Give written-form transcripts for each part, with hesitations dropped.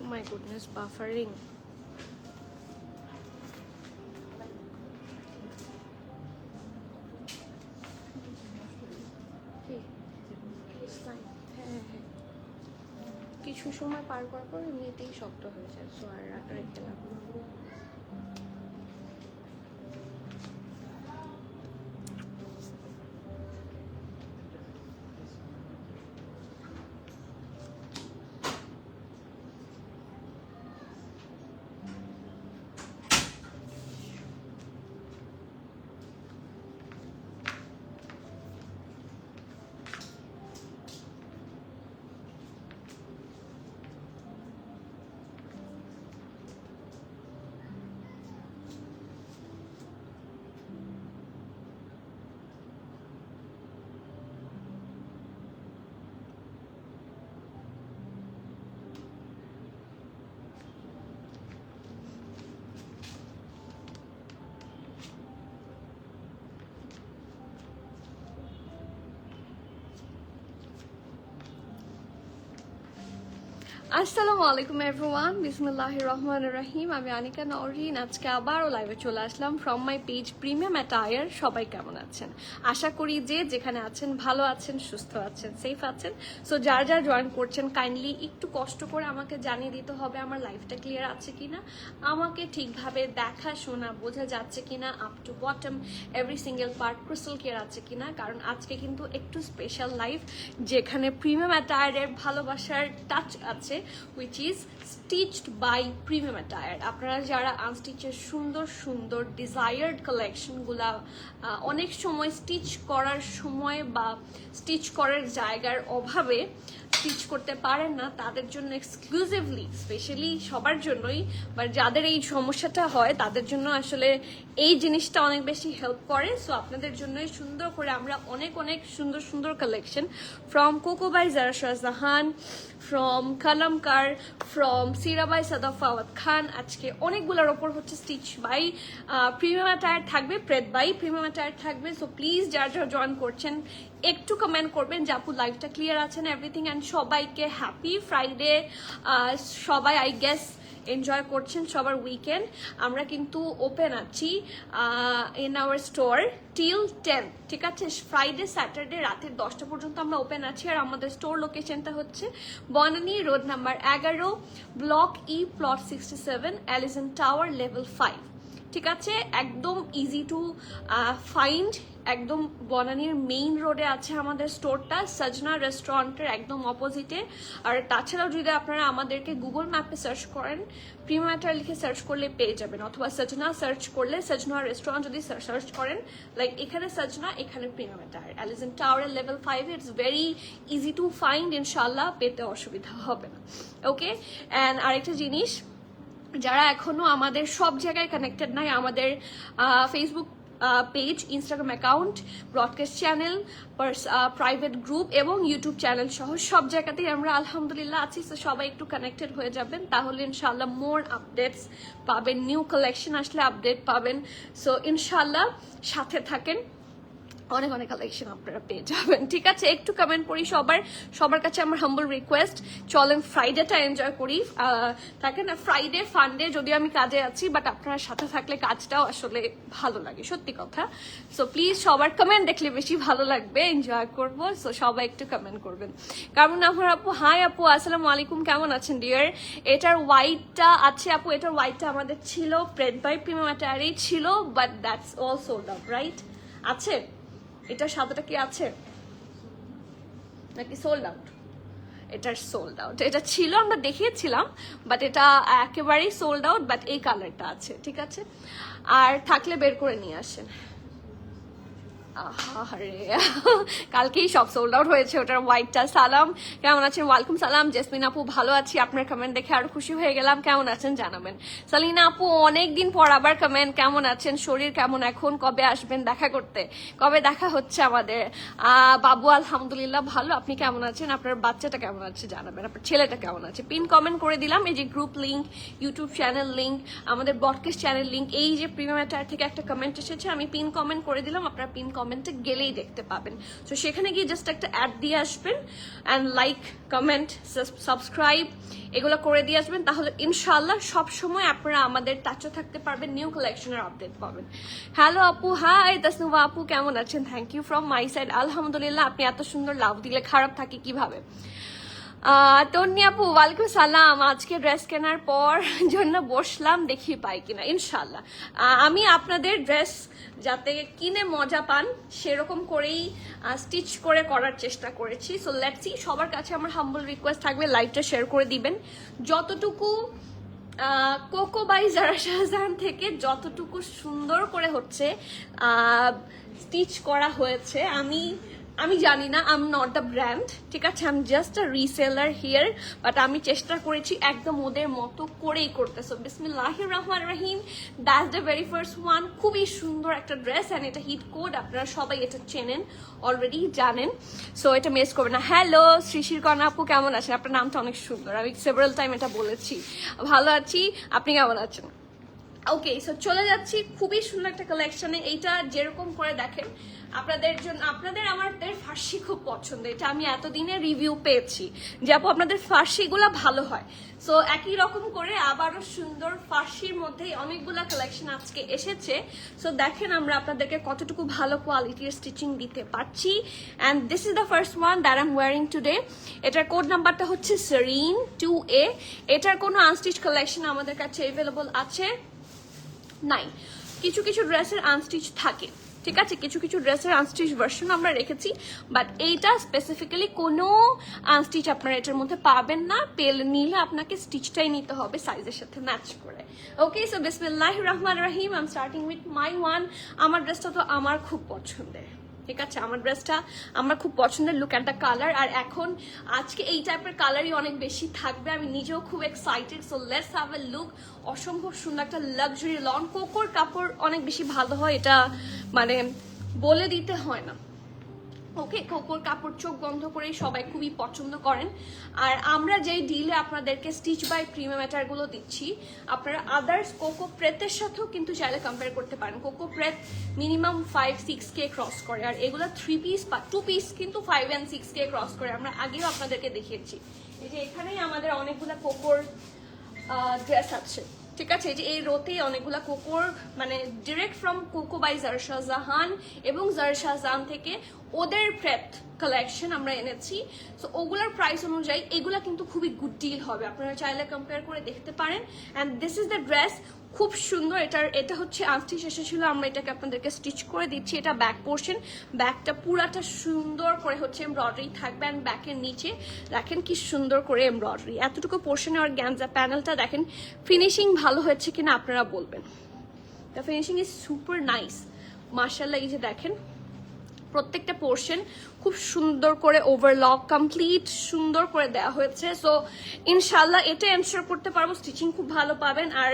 my goodness, buffering. কিছু সময় পার করার পর এমনিতেই শক্ত হয়ে যায়, সো আর রাখতে লাগবে। আসসালামু আলাইকুম এভরিওয়ান, বিসমিল্লাহির রহমানির রহিম। আমি আনিকা নওরিন। আজকে আবারও লাইভে চলে আসলাম from my page premium attire. সবাই কেমন আছেন? আশা করি যে যেখানে আছেন ভালো আছেন, সুস্থ আছেন, সেফ আছেন। সো যার যার জয়েন করছেন কাইন্ডলি একটু কষ্ট করে আমাকে জানিয়ে দিতে হবে আমার লাইফটা ক্লিয়ার আছে কিনা, আমাকে ঠিকভাবে দেখা শোনা বোঝা যাচ্ছে কিনা, up to bottom every single part crystal clear আছে কিনা। কারণ আজকে কিন্তু একটু স্পেশাল লাইভ, যেখানে প্রিমিয়াম অ্যাটায়ারের ভালোবাসার টাচ আছে, which is stitched by premium attire. আপনারা যারা আনস্টিচের সুন্দর সুন্দর ডিজায়ার্ড কালেকশনগুলা অনেক সময় স্টিচ করার সময় বা স্টিচ করার জায়গার অভাবে স্টিচ করতে পারেন না, তাদের জন্য এক্সক্লুসিভলি স্পেশালি সবার জন্যই, বা যাদের এই সমস্যাটা হয় তাদের জন্য আসলে এই জিনিসটা অনেক বেশি হেল্প করে। সো আপনাদের জন্যই সুন্দর করে আমরা অনেক অনেক সুন্দর সুন্দর collection from Coco by Zara Shahjahan, from Kalamkar, from Sira by Sadaf Fawad Khan, আজকে অনেকগুলোর ওপর হচ্ছে স্টিচ বাই প্রিমিয়াম অ্যাটায়ার থাকবে, প্রেড বাই প্রিমিয়াম অ্যাটায়ার থাকবে। সো প্লিজ যারা যারা জয়েন করছেন একটু কমেন্ট করবেন যে আপু লাইফটা ক্লিয়ার আছেন এভরিথিং। অ্যান্ড সবাইকে হ্যাপি ফ্রাইডে। সবাই আই গেস এনজয় করছেন সবার উইকেন্ড। আমরা কিন্তু ওপেন আছি ইন আওয়ার স্টোর টিল 10, ঠিক আছে? ফ্রাইডে স্যাটারডে রাতের 10টা পর্যন্ত আমরা ওপেন আছি। আর আমাদের স্টোর লোকেশনটা হচ্ছে Banani road number 11, block E, plot 67, Elizon tower, level 5, ঠিক আছে? একদম ইজি টু ফাইন্ড, একদম বনানীর মেইন রোডে আছে আমাদের স্টোরটা, সজনা রেস্টুরেন্টের একদম অপোজিটে। আর তাছাড়াও যদি আপনারা আমাদেরকে গুগল ম্যাপে সার্চ করেন, প্রিমিয়াম অ্যাটায়ার লিখে সার্চ করলে পেয়ে যাবেন, অথবা সজনা সার্চ করলে সজনা রেস্টুরেন্ট যদি সার্চ করেন, লাইক এখানে সজনা, এখানে প্রিমিয়াম অ্যাটায়ার, এলিজন টাওয়ারের level 5, it's very easy to find, ইনশাল্লাহ পেতে অসুবিধা হবে না। ওকে, অ্যান্ড আরেকটা জিনিস, যারা এখনো আমাদের সব জায়গায় কানেক্টেড নাই, আমাদের Facebook page, Instagram account, broadcast channel, private group এবং ইউটিউব চ্যানেল সহ সব জায়গাতেই আমরা আলহামদুলিল্লাহ আছি। তো সবাই একটু কানেক্টেড হয়ে যাবেন, তাহলে ইনশাল্লাহ মোর আপডেটস পাবেন, নিউ কালেকশন আসলে আপডেট পাবেন। সো ইনশাল্লাহ সাথে থাকেন, অনেক অনেক কালেকশন আপনারা পেয়ে যাবেন, ঠিক আছে? একটু কমেন্ট করি সবার কাছে আমার হাম্বল রিকোয়েস্ট, চলেন ফ্রাইডেটা এনজয় করি। থাকে না ফ্রাইডে ফান্ডে, যদিও আমি কাজে আছি, বাট আপনারা সাথে থাকলে কাজটাও আসলে ভালো লাগে, সত্যি কথা। সো প্লিজ সবার কমেন্ট দেখলে বেশি ভালো লাগবে, এনজয় করবো। সো সবাই একটু কমেন্ট করবেন। কারণ আমার আপু, হাই আপু, আসসালামু আলাইকুম, কেমন আছেন ডিয়ার? এটার হোয়াইটটা আছে আপু, এটার হোয়াইটটা আমাদের ছিল, প্রেড বাই প্রিমিয়াম অ্যাটায়ারই ছিল, but that's all sold out, right? আছে এটা সাদাটা কি আছে নাকি সোল্ড আউট? এটার সোল্ড আউট, এটা ছিল, আমরা দেখিয়েছিলাম, বাট এটা একেবারেই সোল্ড আউট, বাট এই কালারটা আছে, ঠিক আছে? আর থাকলে বের করে নিয়ে আসেন। আরে কালকেই সব সোল্ড আউট হয়েছে ওটার হোয়াইটটা। সালাম, কেমন আছেন? ওয়ালাইকুম সালাম। জেসমিন আপু, ভালো আছি, আপনার কমেন্ট দেখে আরো খুশি হয়ে গেলাম। কেমন আছেন জানাবেন। সালিনা আপু, অনেকদিন পর আবার কমেন্ট, কেমন আছেন? শরীর কেমন এখন? কবে আসবেন দেখা করতে? কবে দেখা হচ্ছে আমাদের? বাবু আলহামদুলিল্লাহ ভালো, আপনি কেমন আছেন? আপনার বাচ্চাটা কেমন আছে জানাবেন, আপনার ছেলেটা কেমন আছে? পিন কমেন্ট করে দিলাম, এই যে group link, YouTube channel link, আমাদের ব্রডকাস্ট চ্যানেল লিঙ্ক, এই যে প্রিমিয়াম অ্যাটায়ার থেকে একটা কমেন্ট এসেছে, আমি পিন কমেন্ট করে দিলাম, আপনারা পিন কমেন্ট কমেন্টে গেলেই দেখতে পাবেন। তো সেখানে গিয়ে জাস্ট একটা অ্যাড দিয়ে আসবেন অ্যান্ড লাইক, কমেন্ট, সাবস্ক্রাইব এগুলো করে দিয়ে আসবেন, তাহলে ইনশাল্লাহ সবসময় আপনারা আমাদের টাচে থাকতে পারবেন, নিউ কালেকশনের আপডেট পাবেন। হ্যালো আপু, হাই তাসনুভা আপু, কেমন আছেন? Thank you from my side. আলহামদুলিল্লাহ, আপনি এত সুন্দর লাভ দিলে খারাপ থাকে কিভাবে? তন্নি আপু, ওয়ালাইকুম সালাম। আজকে ড্রেস কেনার পর জন্য বসলাম, দেখি পাই কিনা ইনশাল্লাহ। আমি আপনাদের ড্রেস যাতে কিনে মজা পান সেরকম করেই স্টিচ করে করার চেষ্টা করেছি। সো লেটস সি, সবার কাছে আমার হাম্বল রিকোয়েস্ট থাকবে লাইভটা শেয়ার করে দিবেন। যতটুকু কোকো বাই জারা শাহজাহান থেকে যতটুকু সুন্দর করে হচ্ছে স্টিচ করা হয়েছে, আমি জানি না, I am not the brand, ঠিক আছে, I am just a reseller here, but আমি চেষ্টা করেছি একদম ওদের মতো করেই করতে। সো বিসমিল্লাহির রহমানির রহিম, that's the very first one. খুবই সুন্দর একটা ড্রেস অ্যান্ড এটা হিট কোড, আপনারা সবাই এটা চেনেন, অলরেডি জানেন, সো এটা মিস করবেন না। হ্যালো শ্রীশির কন্যা আপু, কেমন আছেন? আপনার নামটা অনেক সুন্দর, আমি সেভারাল টাইম এটা বলেছি। ভালো আছি, আপনি কেমন আছেন? ওকে, সো চলে যাচ্ছি খুবই সুন্দর একটা কালেকশনে। এইটা যেরকম করে দেখেন, আপনাদের জন্য, আমাদের ফার্সি খুব পছন্দ, এটা আমি এতদিনে রিভিউ পেয়েছি যে আপু আপনাদের ফার্সিগুলো ভালো হয়। সো একই রকম করে আবারও সুন্দর ফার্সির মধ্যে অনেকগুলা কালেকশন আজকে এসেছে। সো দেখেন আমরা আপনাদেরকে কতটুকু ভালো কোয়ালিটির স্টিচিং দিতে পারছি। And this is the first one that I am wiring today. এটার কোড নাম্বারটা হচ্ছে সেরিন 2A। এটার কোনো আনস্টিচ কালেকশন আমাদের কাছে অ্যাভেলেবল আছে নাই, কিছু কিছু ড্রেসের আনস্টিচ থাকে, ঠিক আছে, কিছু কিছু ড্রেসের আনস্টিচ ভার্সন আমরা রেখেছি, বাট এইটা স্পেসিফিক্যালি কোনো আনস্টিচ আপনারা এটার মধ্যে পাবেন না। নিলে আপনাকে স্টিচটাই নিতে হবে সাইজের সাথে ম্যাচ করে। ওকে, সো বিসমিল্লাহির রহমানির রহিম, I am starting with my one. আমার ড্রেসটা তো আমার খুব পছন্দের, ঠিক আছে, আমার ড্রেসটা আমার খুব পছন্দের। লুক অ্যাট দ্য কালার, আর এখন আজকে এই টাইপের কালারই অনেক বেশি থাকবে, আমি নিজেও খুব excited. So let's have a look. অসম্ভব সুন্দর একটা লাক্সারি লন, কোকোর কাপড় অনেক বেশি ভালো হয়, এটা মানে বলে দিতে হয় না। ওকে, কোকোর কাপড় চোখ বন্ধ করেই সবাই খুবই পছন্দ করেন। আর আমরা যেই ডিলে আপনাদেরকে স্টিচ বাই প্রিমিয়াম ম্যাটারগুলো দিচ্ছি, আপনারা আদার্স কোকো প্রেতের সাথেও কিন্তু চাইলে কম্পেয়ার করতে পারেন। কোকো প্রেত মিনিমাম 5-6K ক্রস করে, আর এগুলো 3 পিস বা 2 পিস কিন্তু 5 and 6K ক্রস করে। আমরা আগেও আপনাদেরকে দেখিয়েছি। এই যে এখানেই আমাদের অনেকগুলো কোকোর ড্রেস আছে, ঠিক আছে, এই যে এই রোতেই অনেকগুলা কোকোর, মানে direct from Coco by Zara Shahjahan এবং জারা শাহজাহান থেকে ওদের প্রেপ কালেকশন আমরা এনেছি। সো ওগুলার প্রাইস অনুযায়ী এগুলা কিন্তু খুবই গুড ডিল হবে, আপনারা চাইলে কম্পেয়ার করে দেখতে পারেন। And this is the dress, খুব সুন্দর। এটা হচ্ছে আনস্টিচ এসেছিল, আমরা এটাকে আপনাদেরকে স্টিচ করে দিচ্ছি। এটা ব্যাক পোর্শন, ব্যাকটা পুরাটা সুন্দর করে হচ্ছে এমব্রয়ডারি থাকবে, অ্যান্ড ব্যাকের নিচে দেখেন কি সুন্দর করে এমব্রয়ডারি, এতটুকু পোর্শনে। আর গ্যানজা প্যানেলটা দেখেন, ফিনিশিং ভালো হয়েছে কিনা আপনারা বলবেন। The finishing is super nice মাশাআল্লাহ। এই যে দেখেন প্রত্যেকটা পোর্শন খুব সুন্দর করে ওভারলক কমপ্লিট সুন্দর করে দেওয়া হয়েছে। সো ইনশাল্লাহ এটা এনশিওর করতে পারবো স্টিচিং খুব ভালো পাবেন। আর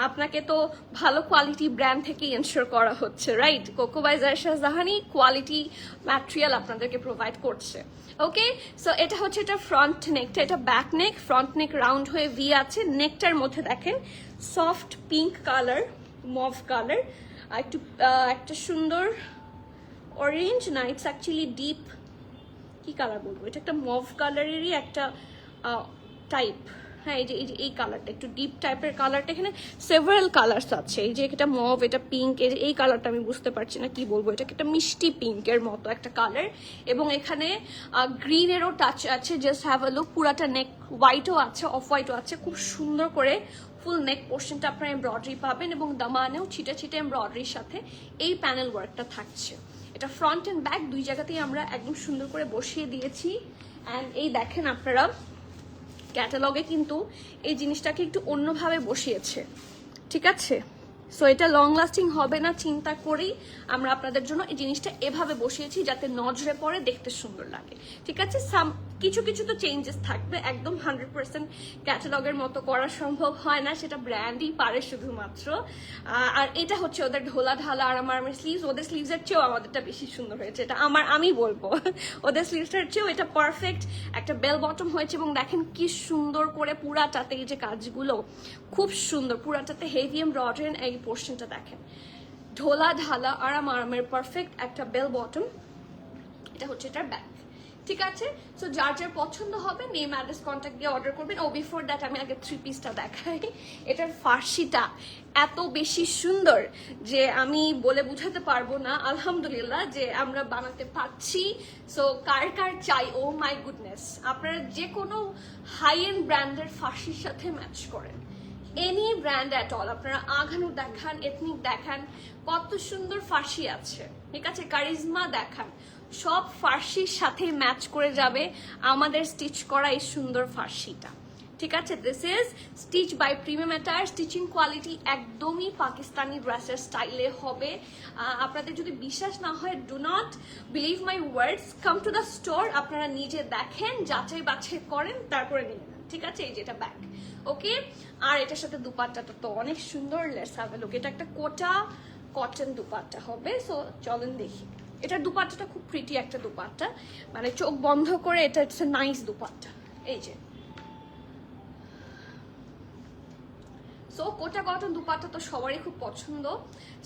আপনাকে তো ভালো কোয়ালিটি ব্র্যান্ড থেকে এনশিওর করা হচ্ছে, রাইট? কোকো বাই জারা শাহজাহানই কোয়ালিটি ম্যাটেরিয়াল আপনাদেরকে প্রোভাইড করছে। ওকে, সো এটা হচ্ছে এটা ফ্রন্ট নেকটা, এটা back neck, front neck round হয়ে ভি আছে। নেকটার মধ্যে দেখেন soft pink colour, mauve colour, আর একটু একটা সুন্দর অরেঞ্জ না, ইটস অ্যাকচুয়ালি ডিপ, কি কালার বলবো, এটা একটা মভ কালারেরই একটা টাইপ। হ্যাঁ, এই যে এই কালারটা একটু ডিপ টাইপের কালারটা, এখানে সেভারাল কালার্স আছে। এই যে এটা মভ, এটা পিঙ্ক, এই কালারটা আমি বুঝতে পারছি না কি বলবো, এটা একটা মিষ্টি পিঙ্কের মতো একটা কালার। এবং এখানে গ্রিনেরও টাচ আছে, জাস্ট হ্যাভ আ লুক। পুরাটা নেক হোয়াইটও আছে, অফ হোয়াইটও আছে, খুব সুন্দর করে ফুল নেক পোর্শনটা আপনারা এমব্রয়ডারি পাবেন, এবং দামানেও ছিটে ছিটে এমব্রয়ডারির সাথে এই প্যানেল ওয়ার্কটা থাকছে। এটা ফ্রন্ট অ্যান্ড ব্যাক দুই জায়গাতেই আমরা একদম সুন্দর করে বসিয়ে দিয়েছি। অ্যান্ড এই দেখেন আপনারা ক্যাটালগে কিন্তু এই জিনিসটাকে একটু অন্যভাবে বসিয়েছে, ঠিক আছে। সো এটা লং লাস্টিং হবে না চিন্তা করেই আমরা আপনাদের জন্য এই জিনিসটা এভাবে বসিয়েছি, যাতে নজরে পড়ে, দেখতে সুন্দর লাগে, ঠিক আছে। কিছু কিছু তো চেঞ্জেস থাকবে, একদম 100% ক্যাটালগের মতো করা সম্ভব হয় না, সেটা ব্র্যান্ডই পারে শুধুমাত্র। আর এটা হচ্ছে ওদের ঢোলা ঢালা আর আমার স্লিভস, ওদের স্লিভসের চেয়েও আমাদেরটা বেশি সুন্দর হয়েছে, এটা আমি বলবো। ওদের স্লিভসটার চেয়েও এটা পারফেক্ট একটা বেল বটম হয়েছে। এবং দেখেন কি সুন্দর করে পুরাটাতে এই যে কাজগুলো খুব সুন্দর, পুরাটাতে হেভি এমব্রয়ডারি, এই পোর্শনটা দেখেন ঢোলা ঢালা আরামের পারফেক্ট একটা বেল বটম। এটা হচ্ছে এটার ব্যাক, ঠিক আছে। সো যার যার পছন্দ হবে নেম অ্যাড্রেস কন্ট্যাক্ট দিয়ে অর্ডার করবেন। ও বিফোর দ্যাট আমি আগে 3 পিসটা দেখাই। এটার ফার্সিটা এত বেশি সুন্দর যে আমি বলে বুঝাতে পারবো না। আলহামদুলিল্লাহ যে আমরা বানাতে পারছি। সো কার কার চাই, ও মাই গুডনেস, আপনারা যে কোনো হাই এন্ড ব্র্যান্ডের ফার্সির সাথে ম্যাচ করেন, এনি ব্র্যান্ড অ্যাট অল। আপনারা আঘানু দেখান, এথনিক দেখান, কত সুন্দর ফার্সি আছে, ঠিক আছে, কারিজমা দেখান, সব ফার্সির সাথে ম্যাচ করে যাবে আমাদের স্টিচ করা এই সুন্দর ফার্সিটা, ঠিক আছে। This is stitch by premium attire. Stitching quality একদমই পাকিস্তানি ড্রেসের স্টাইলে হবে। আপনাদের যদি বিশ্বাস না হয়, do not believe my words, come to the store, আপনারা নিজে দেখেন, যাচাই বাছাই করেন, তারপরে নিয়ে নেন, ঠিক আছে। এই যেটা ব্যাক, ওকে। আর এটার সাথে দুপাট্টাটা তো অনেক সুন্দর, লেটস হ্যাভ এ লুক। এটা একটা কোটা কটন দুপাট্টা হবে। সো চলেন দেখি। এটার দুপাট্টাটা খুব প্রিটি একটা দুপাট্টা, মানে চোখ বন্ধ করে এটা হচ্ছে নাইস দুপাট্টা। এই যে সো কোটা কটন দুপাট্টা তো সবারই খুব পছন্দ।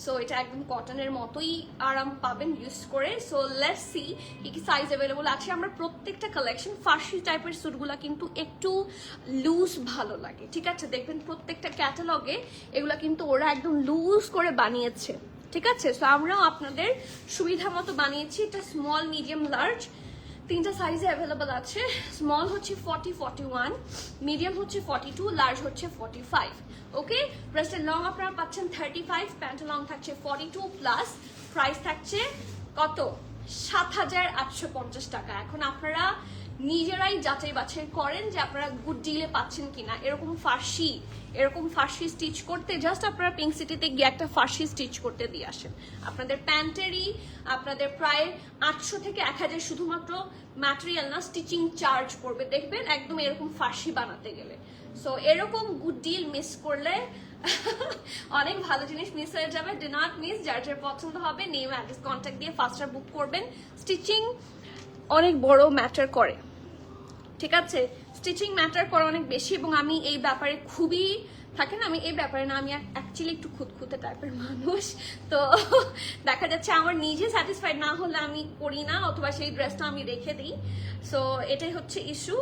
সো এটা একদম কটনের মতোই আরাম পাবেন ইউজ করে। সো লেটস সি কি কি সাইজ অ্যাভেলেবল আছে। আমরা প্রত্যেকটা কালেকশন, ফার্সি টাইপের স্যুটগুলো কিন্তু একটু লুজ ভালো লাগে, ঠিক আছে। দেখবেন প্রত্যেকটা ক্যাটালগে এগুলা কিন্তু ওরা একদম লুজ করে বানিয়েছে, ঠিক আছে। সো আমরাও আপনাদের সুবিধা মতো বানিয়েছি। এটা স্মল, মিডিয়াম, লার্জ তিনটা সাইজে অ্যাভেলেবল আছে। স্মল হচ্ছে 40, 41, মিডিয়াম হচ্ছে 42, লার্জ হচ্ছে 45, ওকে। ব্রেস্টের লং আপনারা পাচ্ছেন 35, প্যান্টের লং থাকছে 42 প্লাস। প্রাইস থাকছে কত? 7,850 টাকা। এখন আপনারা নিজেরাই যাচাই বাছাই করেন যে আপনারা গুড ডিলে পাচ্ছেন কিনা। এরকম ফার্সি স্টিচ করতে জাস্ট আপনারা পিঙ্ক সিটিতে গিয়ে একটা ফার্সি স্টিচ করতে দিয়ে আসেন। আপনাদের প্যান্টেরই আপনাদের প্রায় 800 থেকে 1000 শুধুমাত্র ম্যাটেরিয়াল না, স্টিচিং চার্জ করবে, দেখবেন একদম এরকম ফার্সি বানাতে গেলে। সো এরকম গুড ডিল মিস করলে অনেক ভালো জিনিস মিস হয়ে যাবে। Do not miss. যার যার পছন্দ হবে নেম অ্যাড্রেস কন্ট্যাক্ট দিয়ে ফার্স্টার বুক করবেন। স্টিচিং অনেক বড় ম্যাটার করে, ঠিক আছে। স্টিচিং ম্যাটার করে অনেক বেশি, এবং আমি এই ব্যাপারে খুবই থাকে না, আমি এই ব্যাপারে না, আমি অ্যাকচুয়ালি একটু খুঁতখুঁতে টাইপের মানুষ। তো দেখা যাচ্ছে আমার নিজে স্যাটিসফাইড না হলে আমি করি না, অথবা সেই ড্রেসটা আমি রেখে দিই। সো এটাই হচ্ছে ইস্যু।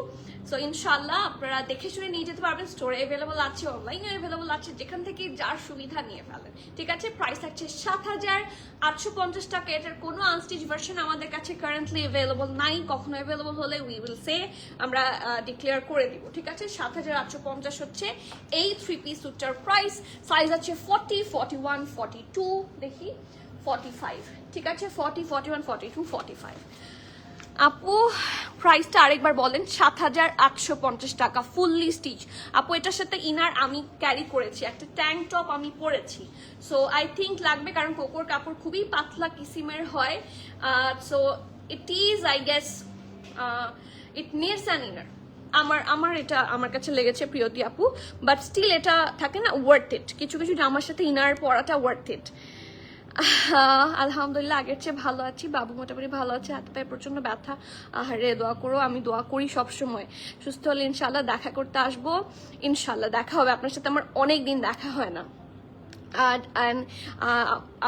সো ইনশাল্লাহ আপনারা দেখে শুনে নিয়ে যেতে পারবেন। স্টোরে অ্যাভেলেবল আছে, অনলাইনে অ্যাভেলেবল আছে, যেখান থেকে যার সুবিধা নিয়ে ফেলেন, ঠিক আছে। প্রাইস থাকছে 7,850 টাকা। এটার কোনো আনস্টিচ ভার্সন আমাদের কাছে কারেন্টলি অ্যাভেলেবল নাই। কখনো অ্যাভেলেবল হলে উই উইল সে, আমরা ডিক্লেয়ার করে দিব, ঠিক আছে। 7,850 হচ্ছে এই 3 পিস স্যুটটার প্রাইস। সাইজ আছে 40, 41, 42, দেখি 45, ঠিক আছে। 40, 41, 42, 45। আপু প্রাইসটা আরেকবার বলেন। 7,850 টাকা, ফুললি স্টিচ। আপু এটার সাথে ইনার আমি ক্যারি করেছি, একটা ট্যাঙ্ক টপ আমি পরেছি। সো আই থিঙ্ক লাগবে, কারণ কোকোর কাপড় খুবই পাতলা কিসিমের হয়। So it is, I guess it needs an inner. আমার এটা আমার কাছে লেগেছে প্রিয়তি আপু, বাট স্টিল এটা থাকে না ওয়ার্থ ইট। কিছু কিছু জামার সাথে ইনার পরাটা ওয়ার্থ ইট। আলহামদুলিল্লাহ আগের চেয়ে ভালো আছি। বাবু মোটামুটি ভালো আছে, হাতে পায়ে প্রচন্ড ব্যথা। আহারে দোয়া করো, আমি দোয়া করি সবসময়। সুস্থ হলে ইনশাল্লাহ দেখা করতে আসবো, ইনশাল্লাহ দেখা হবে আপনার সাথে। আমার অনেক দিন দেখা হয় না।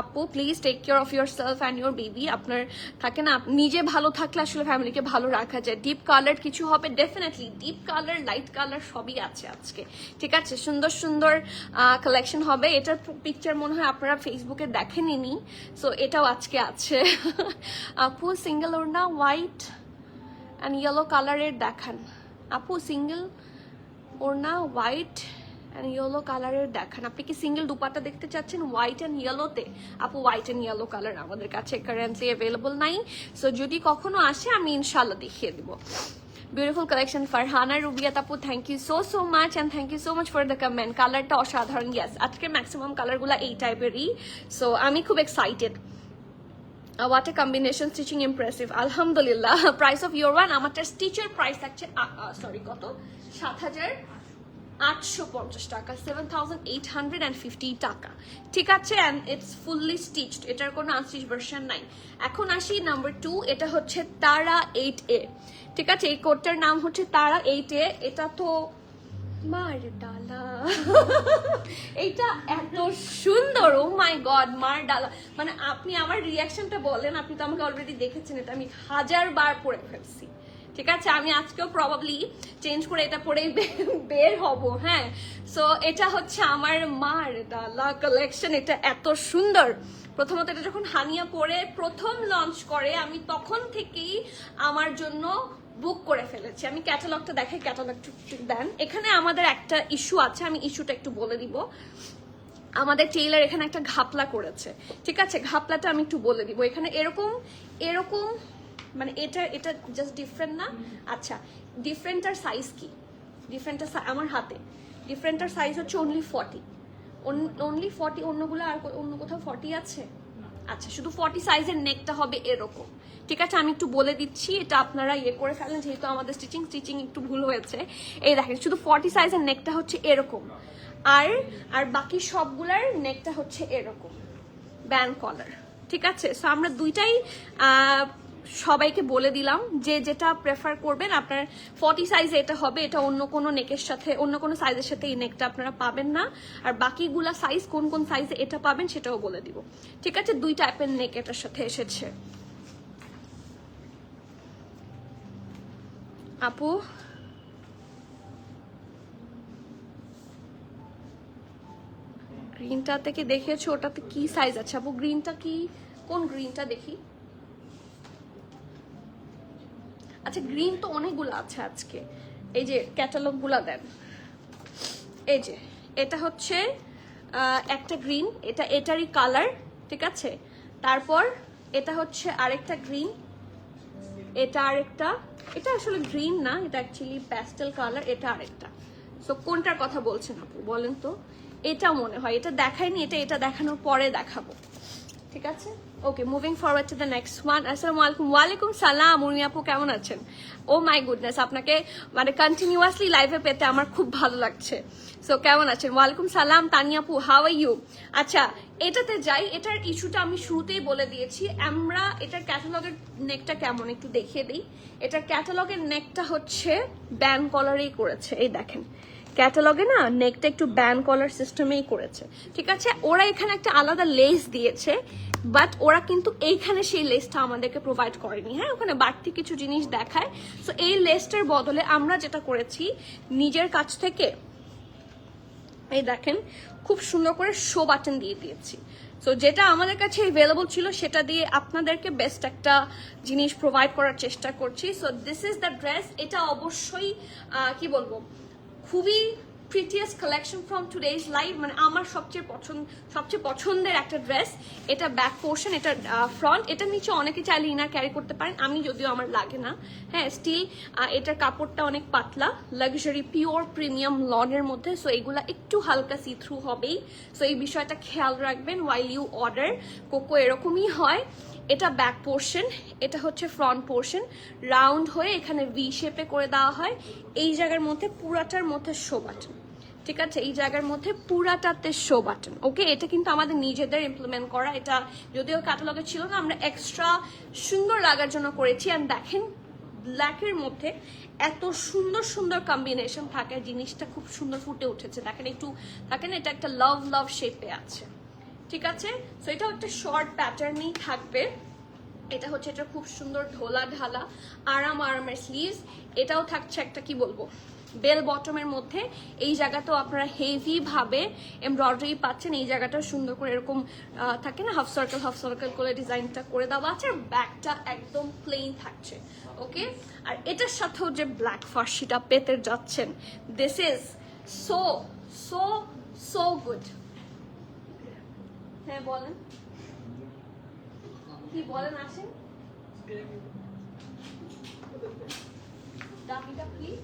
আপু please take care of yourself and your baby. আপনার থাকে না, নিজে ভালো থাকলে আসলে ফ্যামিলিকে ভালো রাখা যায়। ডিপ কালার কিছু হবে definitely, deep colour, light colour সবই আছে আজকে, ঠিক আছে। সুন্দর সুন্দর কালেকশন হবে। এটার পিকচার মনে হয় আপনারা ফেসবুকে দেখেননি, সো এটাও আজকে আছে। আপু সিঙ্গেল ওড়না হোয়াইট অ্যান্ড ইয়েলো কালারের দেখান। আপু সিঙ্গেল ওড়না হোয়াইট অ্যান্ড ইয়েলো কালারের দেখান। আপনি কি সিঙ্গেল দুপাট্টা দেখতে চাচ্ছেন হোয়াইট অ্যান্ড ইয়েলোতে? আপু হোয়াইট অ্যান্ড ইয়েলো কালার আমাদের কাছে কারেন্টলি অ্যাভেলেবল নাই। সো যদি কখনো আসে আমি ইনশাল্লাহ দেখিয়ে দেবো। বিউটিফুল কালেকশন ফারহানা রুবিয়াত আপু, thank you so much and thank you so much for the comment. কালারটা অসাধারণ। ইয়াস, আজকের ম্যাক্সিমাম কালারগুলো এই টাইপেরই। সো আমি খুব excited. What a combination, stitching impressive. আলহামদুলিল্লাহ। প্রাইস অফ ইয়োর ওয়ান, আমারটা স্টিচের প্রাইস থাকছে সরি কত, 7,850 টাকা, 7,850 টাকা, ঠিক আছে। অ্যান্ড ইটস ফুললি স্টিচড, এটার কোনো আনস্টিচ ভার্সন নাই। এখন আসি নাম্বার 2, এটা হচ্ছে তারা 8A, ঠিক আছে। এই কোডটার নাম হচ্ছে তারা 8A। এটা তো মার ডালা এইটা এত সুন্দর, ও মাই গড, মার ডালা। মানে আপনি আমার রিয়াকশনটা বলেন, আপনি তো আমাকে অলরেডি দেখেছেন, এটা আমি 1000 বার পরে ফেলছি। ঠিক আছে, আমি আজকেও প্রবাবলি চেঞ্জ করে এটা পরেই বের হব। হ্যাঁ, সো এটা হচ্ছে আমার মার ডালা কালেকশন। এটা এত সুন্দর। প্রথমত এটা যখন হানিয়া পরে প্রথম লঞ্চ করে, আমি তখন থেকেই আমার জন্য বুক করে ফেলেছি। আমি ক্যাটালগটা দেখাই, ক্যাটালগটা দেন। এখানে আমাদের একটা ইস্যু আছে, আমি ইস্যুটা একটু বলে দিব। আমাদের টেইলার এখানে একটা ঘাপলা করেছে, ঠিক আছে? ঘাপলাটা আমি একটু বলে দিব। এখানে এরকম এরকম, মানে এটা এটা জাস্ট ডিফারেন্ট না? আচ্ছা, ডিফারেন্টার সাইজ কি? ডিফারেন্টার আমার হাতে ডিফারেন্টার সাইজ হচ্ছে অনলি 40, অনলি 40। অন্যগুলো আর অন্য কোথাও 40 আছে? আচ্ছা, শুধু 40 সাইজের নেকটা হবে এরকম। ঠিক আছে, আমি একটু বলে দিচ্ছি, এটা আপনারা ইয়ে করে ফেলেন, যেহেতু আমাদের স্টিচিং একটু ভুল হয়েছে। এই দেখেন, শুধু 40 সাইজের নেকটা হচ্ছে এরকম, আর আর বাকি সবগুলার নেকটা হচ্ছে এরকম ব্যান্ড কলার। ঠিক আছে, সো আমরা দুইটাই সবাইকে বলে দিলাম যে যেটা প্রেফার করবেন আপনার 40 সাইজে এটা হবে। এটা অন্য কোনো নেকের সাথে, অন্য কোনো সাইজের সাথে এই নেকটা আপনারা পাবেন না। আর বাকিগুলা সাইজ কোন কোন সাইজে এটা পাবেন সেটাও বলে দিব। ঠিক আছে, দুই টাইপের নেক এটার সাথে এসেছে। আপু গ্রিনটা থেকে দেখেছো, ওটাতে কি সাইজ আছে আপু? গ্রিনটা কি, কোন গ্রিনটা দেখি? আচ্ছা, গ্রিন তো অনেকগুলো আছে আজকে। এই যে ক্যাটালগ গুলা দেন। এই যে এটা হচ্ছে একটা গ্রিন, এটা এটারই কালার। ঠিক আছে, তারপর এটা হচ্ছে আরেকটা গ্রিন, এটা আরেকটা। এটা আসলে গ্রিন না, এটা অ্যাকচুয়ালি প্যাস্টেল কালার। এটা আরেকটা। সো কোনটার কথা বলছেন আপু বলেন তো? এটা মনে হয়, এটা দেখাইনি, এটা দেখানোর পরে দেখাবো। ঠিক আছে, okay, moving forward to the next one. আসসালামু আলাইকুম। ওয়ালাইকুম সালাম উর্মি আপু, কেমন আছেন? ও মাই গুডনেস, আপনাকে মানে কন্টিনিউয়াসলি লাইভে পেতে আমার খুব ভালো লাগছে। সো কেমন আছেন? ওয়ালাইকুম সালাম তানিয়া আপু, হাউ আর ইউ? আচ্ছা, এটাতে যাই। এটার ইস্যুটা আমি শুরুতেই বলে দিয়েছি। আমরা এটার ক্যাটালগের নেকটা কেমন একটু দেখিয়ে দিই। এটার ক্যাটালগের নেকটা হচ্ছে ব্যান্ড কলারেই করেছে। এই দেখেন, ক্যাটালগে না নেকটা একটু ব্যান্ড কলার সিস্টেমেই করেছে। ঠিক আছে, ওরা এখানে একটা আলাদা লেস দিয়েছে, বাট ওরা কিন্তু এইখানে সেই লেসটা আমাদেরকে প্রোভাইড করেনি। হ্যাঁ, ওখানে বাড়তি কিছু জিনিস দেখায়। সো এই লেসটার বদলে আমরা যেটা করেছি, নিজের কাছ থেকে এই দেখেন খুব সুন্দর করে শো বাটন দিয়ে দিয়েছি। সো যেটা আমাদের কাছে অ্যাভেলেবল ছিল সেটা দিয়ে আপনাদেরকে বেস্ট একটা জিনিস প্রোভাইড করার চেষ্টা করছি। So this is the dress. এটা অবশ্যই কি বলবো, খুবই prettiest collection from today's live. মানে আমার সবচেয়ে পছন্দের একটা ড্রেস। এটা ব্যাক পোর্শন, এটা ফ্রন্ট, এটা নিচে অনেকে চাইলে ইনার ক্যারি করতে পারেন, আমি যদিও আমার লাগে না। হ্যাঁ, স্টিল এটার কাপড়টা অনেক পাতলা, লাক্সারি পিওর প্রিমিয়াম লনের মধ্যে। সো এগুলা একটু হালকা সি থ্রু হবেই। সো এই বিষয়টা খেয়াল রাখবেন ওয়াইল ইউ অর্ডার। কোকো এরকমই হয়। এটা ব্যাক পোর্শন, এটা হচ্ছে ফ্রন্ট পোর্শন। রাউন্ড হয়ে এখানে ভি শেপে করে দেওয়া হয়। এই জায়গার মধ্যে পুরাটার মধ্যে শো বাটন। ঠিক আছে, এই জায়গার মধ্যে পুরাটাতে শো বাটন। ওকে, এটা কিন্তু আমাদের নিজেদের ইমপ্লিমেন্ট করা। এটা যদিও ক্যাটালগে ছিল না, আমরা এক্সট্রা সুন্দর লাগার জন্য করেছি। আর দেখেন ব্ল্যাকের মধ্যে এত সুন্দর সুন্দর কম্বিনেশন থাকে, জিনিসটা খুব সুন্দর ফুটে উঠেছে। দেখেন একটু, দেখেন এটা একটা লাভ শেপে আছে। ঠিক আছে, সো এটা একটা শর্ট প্যাটার্নই থাকবে। এটা হচ্ছে এটা খুব সুন্দর ঢোলা ঢালা আরামের স্লিভস। এটাও থাকছে একটা কি বলবো বেল বটমের মধ্যে। এই জায়গাটাও আপনারা হেভি ভাবে এমব্রয়ডারি পাচ্ছেন। এই জায়গাটা সুন্দর করে এরকম থাকে না, হাফ সার্কেল করে ডিজাইনটা করে দেওয়া আছে। আর ব্যাকটা একদম প্লেন থাকছে। ওকে, আর এটার সাথেও যে ব্ল্যাক ফার্সিটা পেতে যাচ্ছেন, this is so so so good. হ্যাঁ বলেন, কি বলেন, আসেন। দামিটা প্লিজ।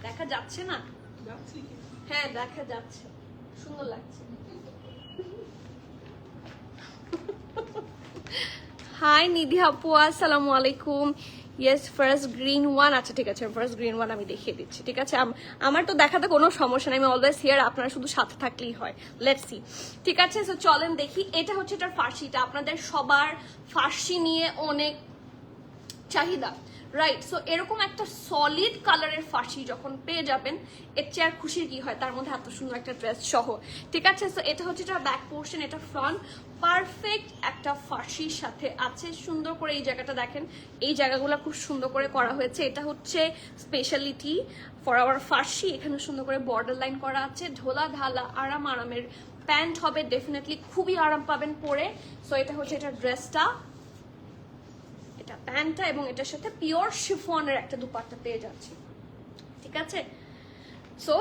দেখা যাচ্ছে না? হ্যাঁ দেখা যাচ্ছে, সুন্দর লাগছে। হাই নিধি আপু, আসসালামু আলাইকুম। Yes, first green one. আচ্ছা ঠিক আছে, ফার্স্ট গ্রিন ওয়ান আমি দেখিয়ে দিচ্ছি। ঠিক আছে, আমার তো দেখাতে কোনো সমস্যা নেই, আমি অলওয়েজ হিয়ার, আপনারা শুধু সাথে থাকলেই হয়। Let's see. ঠিক আছে, সো চলেন দেখি। এটা হচ্ছে এটার ফার্সিটা। আপনাদের সবার ফার্সি নিয়ে অনেক চাহিদা। রাইট। সো এরকম একটা সলিড কালারের ফার্সি যখন পেয়ে যাবেন, এর চেয়ে আর খুশির কি হয়, তার মধ্যে এত সুন্দর একটা ড্রেস সহ। ঠিক আছে, সো এটা হচ্ছে এটা ব্যাক পোর্শন, এটা ফ্রন্ট, পারফেক্ট একটা ফার্সির সাথে আছে। সুন্দর করে এই জায়গাটা দেখেন, এই জায়গাগুলো খুব সুন্দর করে করা হয়েছে। এটা হচ্ছে স্পেশালিটি ফর আওয়ার ফার্সি। এখানে সুন্দর করে বর্ডার লাইন করা আছে, ঢোলা ঢালা আরামের প্যান্ট হবে, ডেফিনেটলি খুবই আরাম পাবেন পরে। সো এটা হচ্ছে এটা ড্রেসটা, এটা প্যান্টটা, এবং এটার সাথে পিওর শিফনের একটা দুপাট্টা পেয়ে যাচ্ছি। ঠিক আছে, সো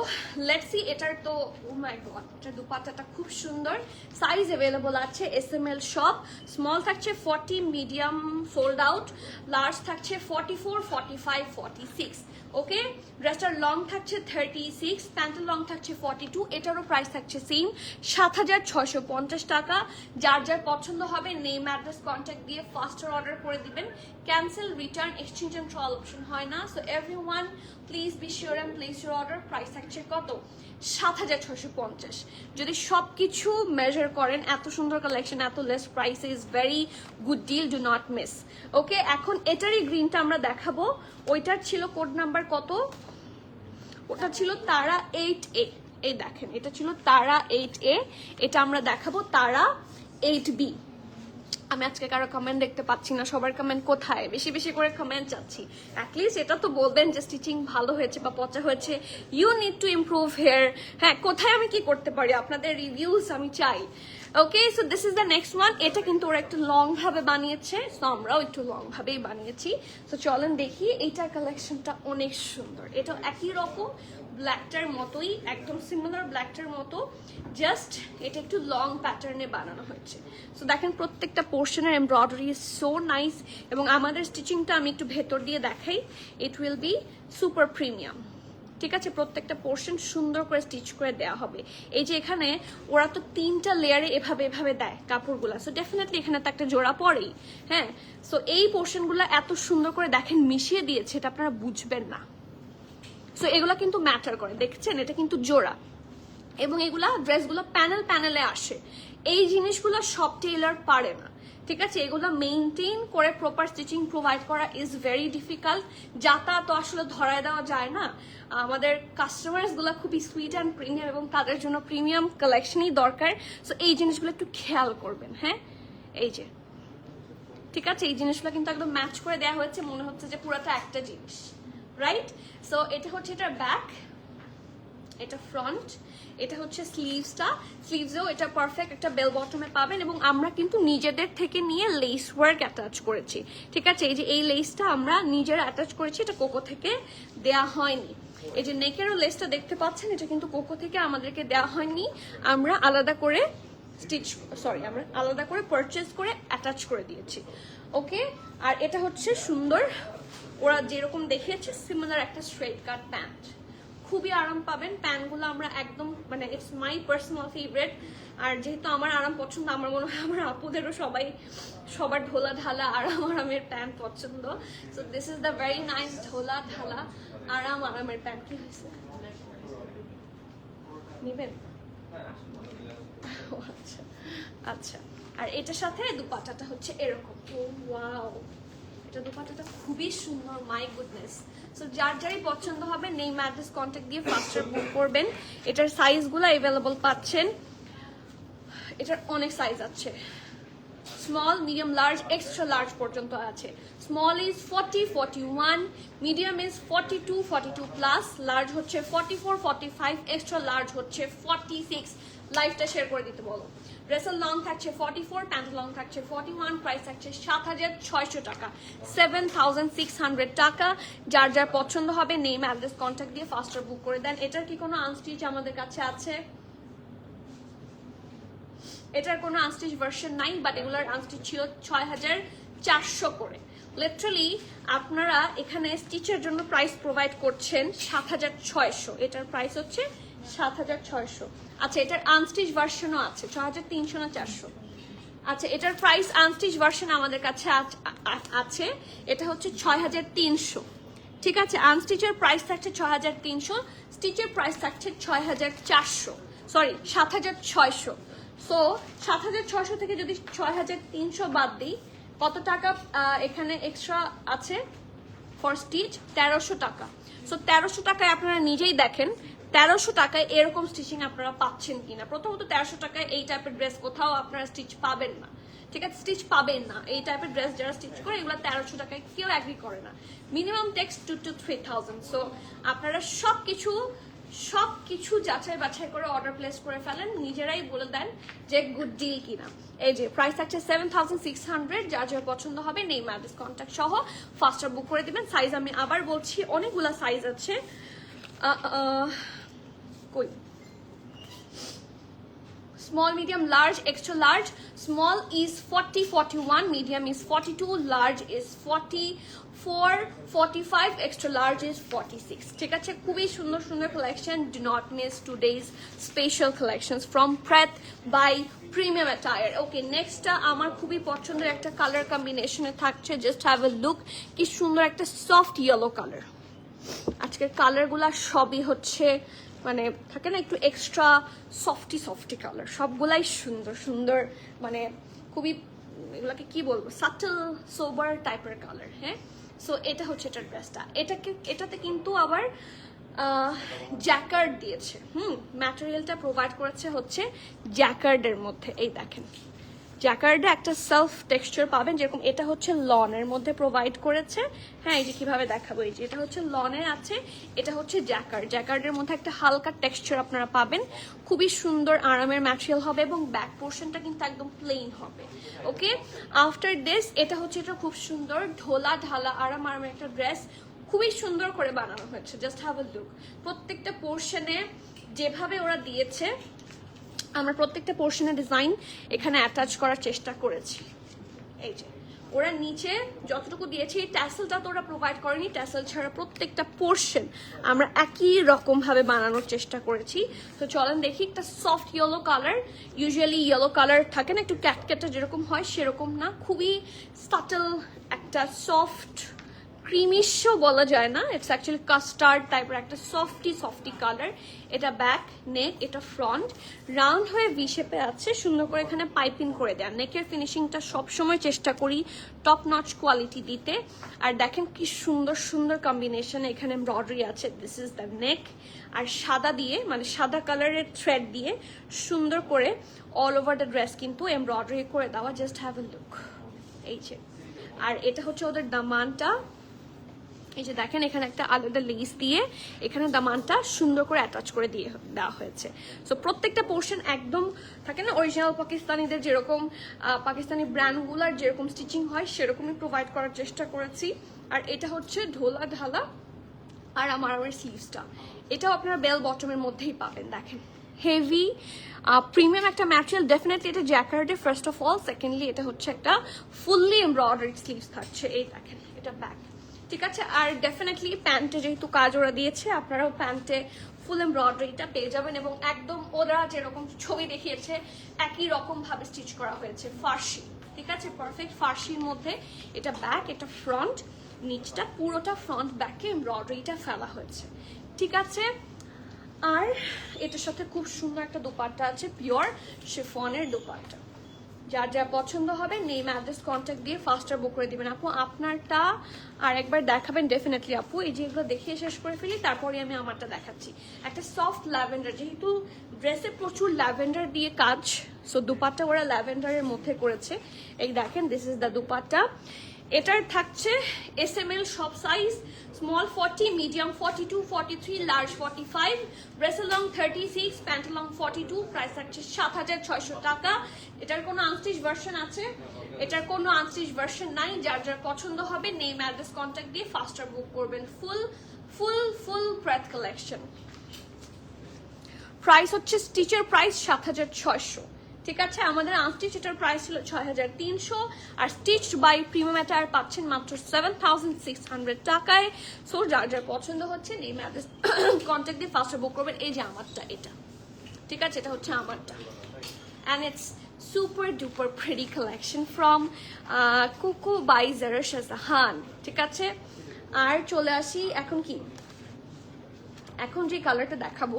লেটস সি। এটার তো ও মাই গড, এটার দুপাট্টাটা খুব সুন্দর। সাইজ অ্যাভেলেবল আছে SML সব। স্মল থাকছে 40, মিডিয়াম সোল্ড আউট, লার্জ থাকছে 44, 45, 46। ওকে, ড্রেসটার লং থাকছে 36, প্যান্টের লং থাকছে 42। এটারও প্রাইস থাকছে সেম 7,650 টাকা। যার যার পছন্দ হবে নেম অ্যাড্রেস কন্ট্যাক্ট দিয়ে ফাস্টার অর্ডার করে দিবেন। Cancel, return, exchange and trial option হয় না। So everyone please be sure and place your order. Price থাকছে কত? 7,650। যদি সব কিছু মেজার করেন, এত সুন্দর কালেকশন, এত less price is very good deal, do not miss. Okay, এখন এটারই গ্রিনটা আমরা দেখাবো। ওইটার ছিল কোড নাম্বার কত? ওটা ছিল তারা 8A। এই দেখেন, এটা ছিল তারা 8A, এটা আমরা দেখাবো তারা 8B। আমি আজকে কারো কমেন্ট দেখতে পাচ্ছি না, সবার কমেন্ট কোথায়? বেশি বেশি করে কমেন্ট চাচ্ছি। অ্যাটলিস্ট এটা তো বলবেন যে স্টিচিং ভালো হয়েছে বা পচা হয়েছে, you need to improve here. হ্যাঁ, কোথায় আমি কি করতে পারি, আপনাদের রিভিউস আমি চাই। Okay, so this is the next one. এটা কিন্তু ওরা একটু লং ভাবে বানিয়েছে, সো আমরাও একটু লং ভাবেই বানিয়েছি। সো চলেন দেখি, এইটার কালেকশনটা অনেক সুন্দর। এটা একই রকম ব্ল্যাকটার মতোই, একদম সিমিলার ব্ল্যাকটার মতো, জাস্ট এটা একটু লং প্যাটার্নে বানানো হয়েছে। সো দেখেন প্রত্যেকটা পোর্শনের এমব্রয়ডারি ইজ সো নাইস, এবং আমাদের স্টিচিংটা আমি একটু ভেতর দিয়ে দেখাই। It will be super premium. ঠিক আছে, প্রত্যেকটা পোর্শন সুন্দর করে স্টিচ করে দেওয়া হবে। এই যে এখানে ওরা তো 3টা লেয়ারে এভাবে এভাবে দেয় কাপড়গুলা, সো ডেফিনেটলি এখানে তো একটা জোড়া পরেই। হ্যাঁ, সো এই পোর্শনগুলো এত সুন্দর করে দেখেন মিশিয়ে দিয়েছে, এটা আপনারা বুঝবেন না। সো এগুলা কিন্তু ম্যাটার করে, দেখছেন এটা কিন্তু জোড়া, এবং এগুলা ড্রেসগুলো প্যানেলে আসে। এই জিনিসগুলো সব টেইলার পারে না। ঠিক আছে, এগুলো মেইনটেইন করে প্রপার স্টিচিং প্রোভাইড করা ইজ ভেরি ডিফিকাল্ট। যাতা তো আসলে ধরায় দেওয়া যায় না। আমাদের কাস্টমার্স গুলা খুবই সুইট অ্যান্ড প্রিমিয়াম, এবং তাদের জন্য প্রিমিয়াম কালেকশনই দরকার। সো এই জিনিসগুলো একটু খেয়াল করবেন। হ্যাঁ, এই যে ঠিক আছে, এই জিনিসগুলো কিন্তু একদম ম্যাচ করে দেওয়া হয়েছে, মনে হচ্ছে যে পুরোটা একটা জিনিস, রাইট? সো এটা হচ্ছে এটার ব্যাক, এটা ফ্রন্ট, এটা হচ্ছে স্লিভসটা। স্লিভসেও এটা পারফেক্ট একটা বেল বটমে পাবেন, এবং আমরা কিন্তু নিজেদের থেকে নিয়ে লেস ওয়ার্ক অ্যাটাচ করেছি। ঠিক আছে, এই যে এই লেসটা আমরা নিজেরা অ্যাটাচ করেছি, এটা কোকো থেকে দেয়া হয়নি। এই যে নেকেরও লেসটা দেখতে পাচ্ছেন, এটা কিন্তু কোকো থেকে আমাদেরকে দেওয়া হয়নি, আমরা আলাদা করে আমরা আলাদা করে পারচেজ করে অ্যাটাচ করে দিয়েছি। ওকে, আর এটা হচ্ছে সুন্দর, ওরা যেরকম দেখিয়েছে সিমিলার একটা স্ট্রেট কাট প্যান্ট, খুবই আরাম পাবেন। প্যান্টগুলো আমরা একদম মানে ইটস মাই পার্সোনাল ফেভারিট। আর যেহেতু আমার আরাম পছন্দ, আমার মনে হয় আমার আপুদেরও সবার ঢোলা ঢালা আরামের প্যান্ট পছন্দ। So this is the very nice ঢোলা ঢালা আরামের প্যান্ট। কি হয়েছে, নিবেন? আচ্ছা আচ্ছা, আর এটার সাথে দুপাট্টাটা হচ্ছে এরকম। ও ওয়াও, এটা দুপাট্টাটা খুবই সুন্দর, মাই গুডনেস। সো যার যারই পছন্দ হবে নেম অ্যাড্রেস কন্ট্যাক্ট দিয়ে ফাস্টার বুক করবেন। এটার সাইজগুলো অ্যাভেলেবল পাচ্ছেন, এটার অনেক সাইজ আছে, small, medium, large, extra large পর্যন্ত আছে। Small is 40, 41, medium is 42, 42 plus, large হচ্ছে 44, 45, এক্সট্রা লার্জ হচ্ছে 46। লাইভটা শেয়ার করে দিতে বলো। ড্রেসের লং থাকছে 44, প্যান্ট লং থাকছে 41, প্রাইস থাকছে 7,600 টাকা, 7,600 টাকা। যার যার পছন্দ হবে নেম অ্যাড্রেস কন্ট্যাক্ট দিয়ে ফাস্টার বুক করে দেন। এটার কি কোনো আনস্টিচ আমাদের কাছে আছে? এটার কোনো আনস্টিচ ভার্সন নাই, বাট এগুলোর আনস্টিচ ছিল 6,400 করে। লিটারালি আপনারা এখানে স্টিচের জন্য প্রাইস প্রোভাইড করছেন 7,600, এটার প্রাইস হচ্ছে 7,600। আচ্ছা, এটার আনস্টিচ ভার্সনও আছে 6,300 না 400। আচ্ছা, এটার প্রাইস আনস্টিচ ভার্সন আমাদের কাছে আছে, এটা হচ্ছে 6,300। ঠিক আছে, আনস্টিচের প্রাইস থাকছে 6,300, স্টিচের প্রাইস থাকছে 6,400, সরি 7,600। সো 7,600 থেকে যদি 6,300 বাদ দিই, কত টাকা এখানে এক্সট্রা আছে? ফর স্টিচ 1300 টাকা। সো 1300 টাকায় আপনারা নিজেই দেখেন 1300 টাকায় এরকম স্টিচিং আপনারা পাচ্ছেন কিনা। প্রথমত 1300 টাকায় এই টাইপের ড্রেস কোথাও আপনারা স্টিচ পাবেন না, ঠিক আছে, স্টিচ পাবেন না। এই টাইপের ড্রেস যারা স্টিচ করে এগুলো 1300 টাকায় কেউ অ্যাগ্রি করে না, মিনিমাম টেক্স 2 to 3000। সো আপনারা সবকিছু যাচাই বাছাই করে অর্ডার প্লেস করে ফেলেন, নিজেরাই বলে দেন যে গুড ডিল কিনা। এই যে প্রাইস থাকছে 7600, যার যার পছন্দ হবে নেম অ্যাড্রেস কন্ট্যাক্ট সহ ফাস্টার বুক করে দিবেন। সাইজ আমি আবার বলছি অনেকগুলা সাইজ আছে, কই small, medium, large, extra large. Small is 40, 41, medium is 42, large is 44, 45, extra large is 46. ঠিক আছে, খুবই সুন্দর সুন্দর collection. Do not miss today's special collections from Pret by Premium Attire. Okay, নেক্সটটা আমার খুবই পছন্দের একটা কালার কম্বিনেশনে থাকছে। জাস্ট হ্যাভ এ লুক, কি সুন্দর একটা সফট ইয়েলো কালার। আজকের কালারগুলা সবই হচ্ছে মানে থাকে না একটু এক্সট্রা সফটি কালার, সবগুলাই সুন্দর সুন্দর, মানে খুবই এগুলাকে কি বলবো, সাটল সোবার টাইপের কালার। হ্যাঁ, সো এটা হচ্ছে এটার ড্রেসটা। এটাতে কিন্তু আবার জ্যাকার্ড দিয়েছে, ম্যাটেরিয়ালটা প্রোভাইড করেছে হচ্ছে জ্যাকার্ডের মধ্যে। এই দেখেন জ্যাকার্ডে একটা সেলফ টেক্সচার পাবেন, যেরকম এটা হচ্ছে লনের মধ্যে প্রোভাইড করেছে। হ্যাঁ, এই যে কিভাবে দেখাবো, এই যে এটা হচ্ছে লনে আছে, এটা হচ্ছে জ্যাকার্ডের মধ্যে একটা হালকা টেক্সচার আপনারা পাবেন। খুবই সুন্দর আরামের ম্যাটেরিয়াল হবে এবং ব্যাক পোর্শনটা কিন্তু একদম প্লেন হবে। ওকে, আফটার দিস এটা হচ্ছে এটা খুব সুন্দর ঢোলা ঢালা আরামের একটা ড্রেস, খুবই সুন্দর করে বানানো হয়েছে। জাস্ট হ্যাভ আ লুক, প্রত্যেকটা পোর্শনে যেভাবে ওরা দিয়েছে, আমরা প্রত্যেকটা পোর্শনের ডিজাইন এখানে অ্যাটাচ করার চেষ্টা করেছি। এই যে ওরা নিচে যতটুকু দিয়েছে, এই ট্যাসেলটা তো ওরা প্রোভাইড করেনি, ট্যাসেল ছাড়া প্রত্যেকটা পোর্শন আমরা একই রকম ভাবে বানানোর চেষ্টা করেছি। তো চলেন দেখি, একটা soft yellow colour. Usually yellow colour থাকে না একটু ক্যাটক্যাটা যেরকম হয়, সেরকম না, খুবই সাটল একটা সফট ক্রিমিশও বলা যায় না, ইটস অ্যাকচুয়ালি কাস্টার্ড টাইপের একটা সফটি কালার। এটা ব্যাক নেক, এটা ফ্রন্ট রাউন্ড হয়ে ভি শেপে আছে, সুন্দর করে এখানে পাইপিং করে দেয়া। নেকের ফিনিশিংটা সবসময় চেষ্টা করি টপ নচ কোয়ালিটি দিতে। আর দেখেন কি সুন্দর সুন্দর কম্বিনেশন, এখানে এমব্রয়ডারি আছে। দিস ইজ দ্য নেক, আর সাদা দিয়ে মানে সাদা কালারের থ্রেড দিয়ে সুন্দর করে অল ওভার দ্য ড্রেস কিন্তু এমব্রয়ডারি করে দেওয়া। জাস্ট হ্যাভ এ লুক, এই যে। আর এটা হচ্ছে ওদের দামানটা, এই যে দেখেন এখানে একটা আলাদা লেস দিয়ে এখানে দামানটা সুন্দর করে অ্যাটাচ করে দিয়ে দেওয়া হয়েছে। সো প্রত্যেকটা পোর্শন একদম থাকে না অরিজিনাল পাকিস্তানিদের যেরকম পাকিস্তানি ব্র্যান্ডগুলার যেরকম স্টিচিং হয় সেরকমই প্রোভাইড করার চেষ্টা করেছি। আর এটা হচ্ছে ঢোলা ঢালা আর আমার স্লিভসটা, এটাও আপনারা বেল বটমের মধ্যেই পাবেন। দেখেন হেভি প্রিমিয়াম একটা ম্যাটেরিয়াল, ডেফিনেটলি এটা জ্যাকার্ডে ফার্স্ট অফ অল, সেকেন্ডলি এটা হচ্ছে একটা ফুললি এমব্রয়ডারি স্লিভস থাকছে। এই দেখেন এটা ব্যাক, ঠিক আছে। আর ডেফিনেটলি প্যান্টে যেহেতু কাজ ওরা দিয়েছে, আপনারাও প্যান্টে ফুল এমব্রয়ডারিটা পেয়ে যাবেন এবং একদম ওরা যেরকম ছবি দেখিয়েছে একই রকম ভাবে স্টিচ করা হয়েছে, ফার্সি, ঠিক আছে, পারফেক্ট ফার্সির মধ্যে। এটা ব্যাক, এটা ফ্রন্ট, নিচটা পুরোটা ফ্রন্ট ব্যাকে এমব্রয়ডারিটা ফেলা হয়েছে, ঠিক আছে। আর এটার সাথে খুব সুন্দর একটা দোপাট্টা আছে, পিওর শিফনের দোপাট্টা। যার যা পছন্দ হবে নেম অ্যাড্রেস কন্ট্যাক্ট দিয়ে ফাস্টার বুক করে দিবেন। আপু আপনারটা আর একবার দেখাবেন ডেফিনেটলি আপু, এই যেগুলো দেখিয়ে শেষ করে ফেলি তারপরে আমি আমারটা দেখাচ্ছি। একটা সফট ল্যাভেন্ডার, যেহেতু ড্রেসে প্রচুর ল্যাভেন্ডার দিয়ে কাজ, সো দুপাট্টা ওরা ল্যাভেন্ডারের মধ্যে করেছে। এই দেখেন দিস ইজ দ্য দুপাট্টা। এটার থাকছে SML সব size, small 40, medium 42, 43, large 45, bracelet long 36, pant long 42। Price থাকছে 7600 টাকা। এটার কোনো আনস্টিচ ভার্সন আছে? এটার কোনো আনস্টিচ ভার্সন নাই। যার যার পছন্দ হবে নেম অ্যাড্রেস কন্ট্যাক্ট দিয়ে ফাস্টার বুক করবেন। ফুল প্রেথ কালেকশন। প্রাইস হচ্ছে স্টিচের প্রাইস 7600, ঠিক আছে। আমাদের আনস্টিচ এটার প্রাইস ছিল 6300, আর স্টিচ বাই প্রিমিয়াম অ্যাটায়ার পাচ্ছেন মাত্র 7600 টাকায়। সো যার যার পছন্দ হচ্ছে নেম অ্যাড্রেস কন্ট্যাক্ট দিয়ে ফাস্টার বুক করবেন। এই যে আমারটা এটা, ঠিক আছে, এটা হচ্ছে আমারটা, and it's super duper pretty collection from Coco by Zara Shahjahan, ঠিক আছে। আর চলে আসি এখন যে কালারটা দেখাবো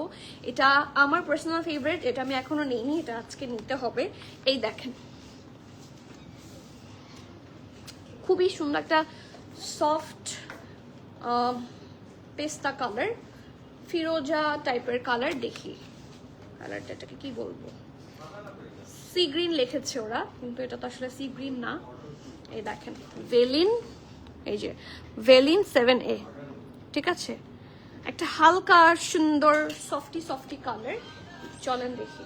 এটা আমার পার্সোনাল ফেভারিট, এটা আমি এখনো নেইনি, এটা আজকে নিতে হবে। এই দেখেন খুবই সুন্দর একটা সফট পেস্তা কালার, ফিরোজা টাইপের কালার। দেখি কালারটা, এটাকে কি বলবো, সি গ্রিন লিখেছে ওরা, কিন্তু এটা তো আসলে সি গ্রিন না। এই দেখেন ভেলিন, এই যে ভেলিন 7A, ঠিক আছে, একটা হালকা সুন্দর সফটি কালার। চলেন দেখি,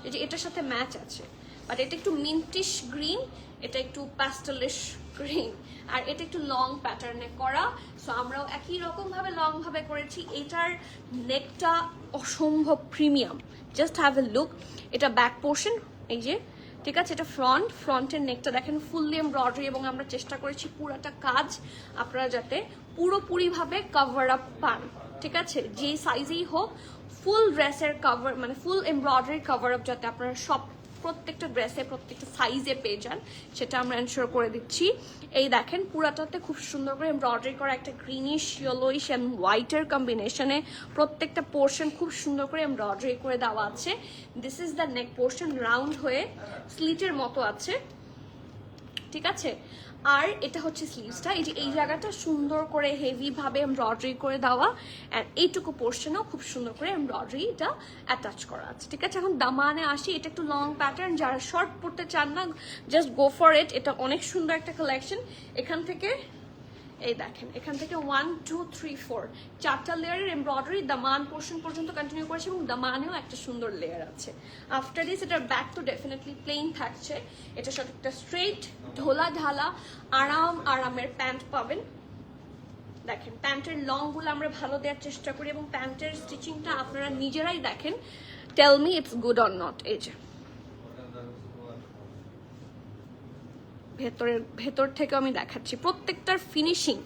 এই যে এটার সাথে ম্যাচ আছে, বাট এটা একটু মিন্টিশ গ্রিন, এটা একটু প্যাস্টেলিশ গ্রিন, আর এটা একটু লং প্যাটার্নে করা। সো আমরাও একই রকম ভাবে লং ভাবে করেছি। এটার নেকটা অসম্ভব premium, just have a look. এটা ব্যাক পোর্শন, এই যে, ঠিক আছে, এটা ফ্রন্টের নেকটা দেখেন ফুললি এমব্রয়ডারি, এবং আমরা চেষ্টা করেছি পুরাটা কাজ আপনারা যাতে পুরোপুরিভাবে কভার আপ পান, ঠিক আছে, যে সাইজেই হোক। ফুল ড্রেসের কভার, মানে ফুল এমব্রয়ডারি কভার আপ যাতে আপনারা সব প্রত্যেকটা ড্রেসে প্রত্যেকটা সাইজে পেয়ে যান, সেটা আমরা এনশিওর করে দিচ্ছি। এই দেখেন পুরাটাতে খুব সুন্দর করে এমব্রয়ডারি করা, একটা গ্রিনিশ, ইয়েলোইশ অ্যান্ড হোয়াইটের কম্বিনেশনে প্রত্যেকটা পোর্শন খুব সুন্দর করে এমব্রয়ডারি করে দেওয়া আছে। This is the neck portion, round হয়ে স্লিটের মতো আছে, ঠিক আছে। আর এটা হচ্ছে স্লিভসটা, এই যে এই জায়গাটা সুন্দর করে হেভি ভাবে এমব্রয়ডারি করে দেওয়া, আর এইটুকু পোর্শনেও খুব সুন্দর করে এমব্রয়ডারিটা অ্যাটাচ করা আছে, ঠিক আছে। এখন দামানে আসি, এটা একটু লং প্যাটার্ন, যারা শর্ট পরতে চান না, জাস্ট গো ফর ইট। এটা অনেক সুন্দর একটা কালেকশন। এখান থেকে এই দেখেন, এখান থেকে 1 2 3 4 চারটা লেয়ারের এমব্রয়ডারি দামান পোর্শন পর্যন্ত কন্টিনিউ করেছে, এবং দামানেও একটা সুন্দর লেয়ার আছে। আফটার দিস এটার ব্যাক তো ডেফিনেটলি প্লেন থাকছে, এটার সাথে একটা স্ট্রেট ঢোলা ঢালা আরামের প্যান্ট পাবেন। দেখেন প্যান্টের লং গুলো আমরা ভালো দেওয়ার চেষ্টা করি, এবং প্যান্টের স্টিচিংটা আপনারা নিজেরাই দেখেন, tell me it's good or not. এই যে ভেতর থেকে আমি দেখাচ্ছি, প্রত্যেকটার ফিনিশিং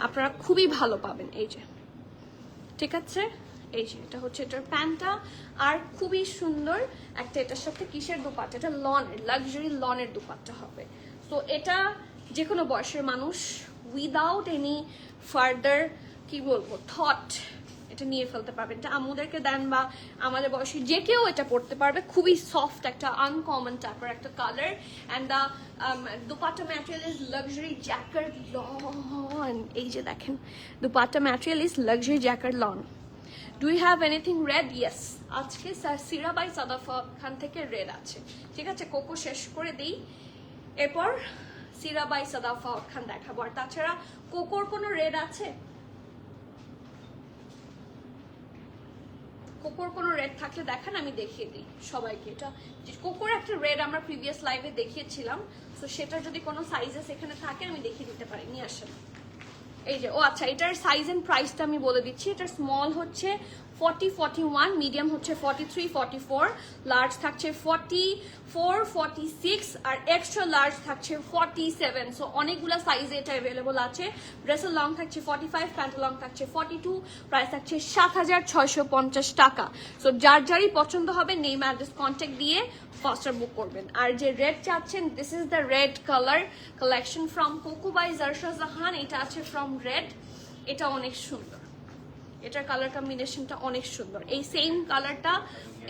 আপনারা খুবই ভালো পাবেন। এই যে, ঠিক আছে, এই যে এটা হচ্ছে এটার প্যান্টটা, আর খুবই সুন্দর একটা এটার সাথে কিসের দুপাট্টা, এটা লনের, লাক্সারি লনের দুপাট্টা হবে। তো এটা যে কোনো বয়সের মানুষ উইদাউট এনি ফার্দার কি বলবো থট এটা নিয়ে ফেলতে পারবেন। এটা আমাদেরকে দেন বা আমাদের বয়সী যে কেউ এটা পড়তে পারবে। খুবই সফট একটা আনকমন টাইপের একটা colour, and the dupatta material is luxury jacket lawn. এই যে দেখেন dupatta material is luxury jacket lawn. Do you have anything red? Yes, আজকে সিরা বাই সাদাফা খান থেকে রেড আছে, ঠিক আছে। কোকো শেষ করে দিই, এরপর সিরা বাই সাদাফা খান দেখাবো। আর তাছাড়া কোকোর কোনো রেড আছে? কোকোর কোনো রেড থাকলে দেখান, আমি দেখিয়ে দিই সবাইকে। এটা কোকোর একটা রেড আমরা প্রিভিয়াস লাইভে দেখিয়েছিলাম, তো সেটা যদি কোনো সাইজেস এখানে থাকে আমি দেখিয়ে দিতে পারি। নিয়ে আসেন। এই যে, ও আচ্ছা, এটার সাইজ এন্ড প্রাইসটা আমি বলে দিচ্ছি। এটার স্মল হচ্ছে 40 41, মিডিয়াম হচ্ছে 43 44, লার্জ থাকছে 44 46, আর এক্সট্রা লার্জ থাকছে 47। সো অনেকগুলো সাইজে এটা অ্যাভেলেবল আছে। ড্রেসের লং থাকছে 45, প্যান্টের লং থাকছে 42, প্রাইস থাকছে 7650 টাকা। সো যার যারই পছন্দ হবে নেম অ্যাড্রেস কন্ট্যাক্ট দিয়ে ফাস্টার বুক করবেন। আর যে রেড চাচ্ছেন, this is the red colour collection from Coco by Zara Shahjahan. এটা আছে ফ্রম রেড, এটা অনেক সুন্দর, এটার কালার কম্বিনেশনটা অনেক সুন্দর। এই সেম কালারটা,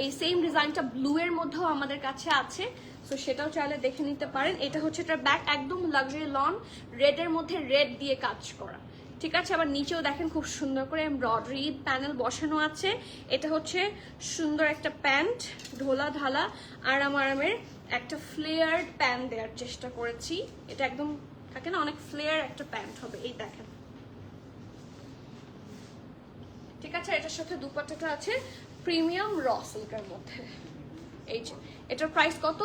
এই সেম ডিজাইনটা ব্লু এর মধ্যেও আমাদের কাছে আছে, সো সেটাও চাইলে দেখে নিতে পারেন। এটা হচ্ছে এটার ব্যাক, একদম লাক্সারি লন, রেড এর মধ্যে রেড দিয়ে কাজ করা, ঠিক আছে। আবার নিচেও দেখেন খুব সুন্দর করে এমব্রয়ডারি প্যানেল বসানো আছে। এটা হচ্ছে সুন্দর একটা প্যান্ট, ঢোলা ঢালা আরামের একটা ফ্লেয়ার্ড প্যান্ট দেওয়ার চেষ্টা করেছি। এটা একদম থাকে না, অনেক ফ্লেয়ার একটা প্যান্ট হবে। এই দেখেন, ঠিক আছে। এটার সাথে দুপাট্টাটা আছে প্রিমিয়াম র সিল্কের মধ্যে। এই যে, এটার প্রাইস কত?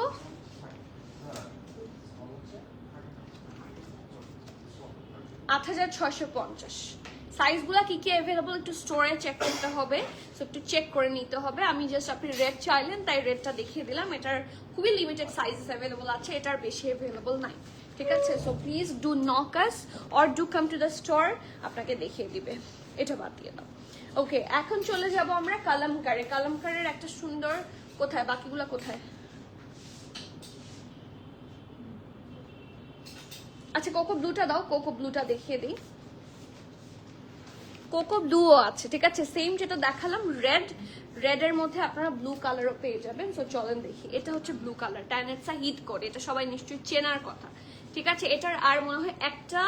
8650। সাইজগুলো কি কি অ্যাভেলেবল একটু স্টোরে চেক করতে হবে, সো একটু চেক করে নিতে হবে। আমি জাস্ট আপনি রেড চাইলেন তাই রেডটা দেখিয়ে দিলাম। এটার খুবই লিমিটেড সাইজেস অ্যাভেলেবল আছে, এটার বেশি অ্যাভেলেবল নাই, ঠিক আছে। So please do knock us or do come to the store, আপনাকে দেখিয়ে দিবে। এটা বাদ দিয়ে দাও। ওকে, এখন চলে যাব আমরা কালামকারে। কালামকারের একটা সুন্দর, কোথায় বাকিগুলো কোথায়? আচ্ছা, কোকো ব্লুটা দাও, কোকো ব্লুটা দেখিয়ে দিই। কোকো ব্লুও আছে, ঠিক আছে। সেম যেটা দেখালাম রেড এর মধ্যে আপনারা ব্লু কালারও পেয়ে যাবেন। সো চলেন দেখি। এটা হচ্ছে ব্লু কালার, ট্যানেটসা হিট কোড, এটা সবাই নিশ্চয়ই চেনার কথা, ঠিক আছে। এটার আর মনে হয় একটা,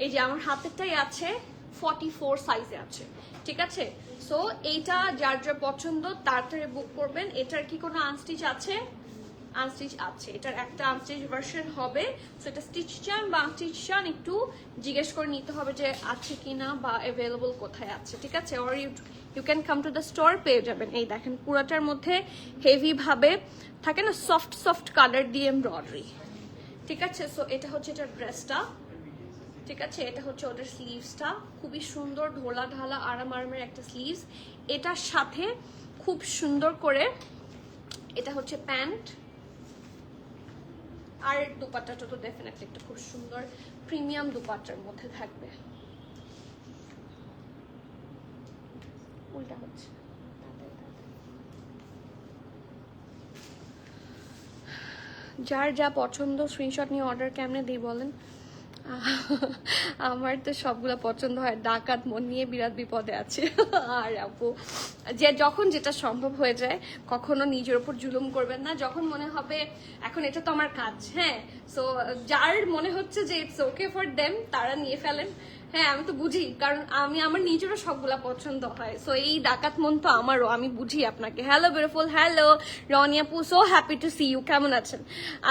এই যে আমার হাতেরটাই আছে 44 সাইজে আছে, ঠিক আছে। সো এইটা যার যার পছন্দ তাড়াতাড়ি বুক করবেন। এটার কি কোনো আনস্টিচ আছে? আনস্টিচ আছে, এটার একটা আনস্টিচ ভার্সন হবে। সো এটা স্টিচ চান বা আনস্টিচ চান একটু জিজ্ঞেস করে নিতে হবে যে আছে কিনা বা অ্যাভেলেবল কোথায় আছে, ঠিক আছে। Or you can come to the store, পেয়ে যাবেন। এই দেখেন পুরাটার মধ্যে হেভি ভাবে থাকে না, সফট সফট কালার দিয়ে এমব্রয়ডারি, ঠিক আছে। সো এটা হচ্ছে এটার ড্রেসটা, ঠিক আছে। এটা হচ্ছে ওদের স্লিভসটা, খুবই সুন্দর ঢোলা ঢালা আরাম আরামের একটা স্লিভস। এটার সাথে খুব সুন্দর করে এটা হচ্ছে প্যান্ট, আর দুপাট্টাটা তো ডেফিনেটলি একটা খুব সুন্দর প্রিমিয়াম দুপাট্টার মধ্যে থাকবে। উল্টা হচ্ছে, যার যা পছন্দ স্ক্রিনশট নিয়ে অর্ডার কেমনে দিই বলেন। আমার তো সবগুলো পছন্দ হয়, ডাকাত মন নিয়ে বিরাট বিপদে আছে। আর আপু যে যখন যেটা সম্ভব হয়ে যায়, কখনো নিজের উপর জুলুম করবেন না। যখন মনে হবে এখন এটা তো আমার কাজ, হ্যাঁ, সো যার মনে হচ্ছে যে ইটস ওকে ফর দেম তারা নিয়ে ফেলেন। হ্যাঁ আমি তো বুঝি, কারণ আমার নিজেরও সবগুলা পছন্দ হয়। সো এই ডাকাত মন তো আমারও, আমি বুঝি আপনাকে। হ্যালো বিউটিফুল, হ্যালো রনি আপু, so happy to see you. কেমন আছেন?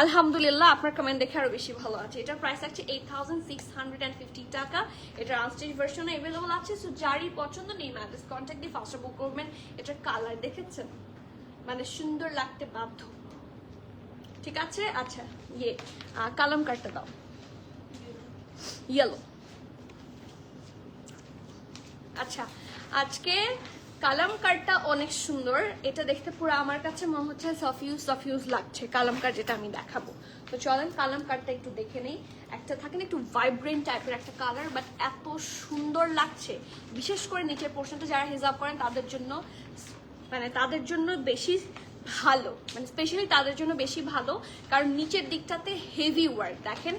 আলহামদুলিল্লাহ, আপনার কমেন্ট দেখে আরো বেশি ভালো আছে। এটার প্রাইস আছে 8650 টাকা। এটার আনস্টিচ ভার্সন অ্যাভেলেবল আছে। সো যারই পছন্দ নেই ম্যাড্রেস কন্ট্যাক্ট দিয়ে ফার্স্ট বুক করবেন। এটার কালার দেখেছেন, মানে সুন্দর লাগতে বাধ্য, ঠিক আছে। আচ্ছা কালাম কাটটা দাও, ইয়েলো। আচ্ছা আজকে কালাম কার্ডটা অনেক সুন্দর, এটা দেখতে পুরো আমার কাছে মনে হচ্ছে সফিউজ লাগছে কালাম কার্ড, যেটা আমি দেখাবো। তো চলেন কালাম কার্ডটা একটু দেখে নেই। একটা থাকে না একটু ভাইব্রেন্ট টাইপের একটা কালার, বাট এত সুন্দর লাগছে। বিশেষ করে নিচের পোর্শনটা যারা হিজাব করেন তাদের জন্য বেশি ভালো, মানে স্পেশালি তাদের জন্য বেশি ভালো, কারণ নিচের দিকটাতে হেভি ওয়ার্ক দেখেন,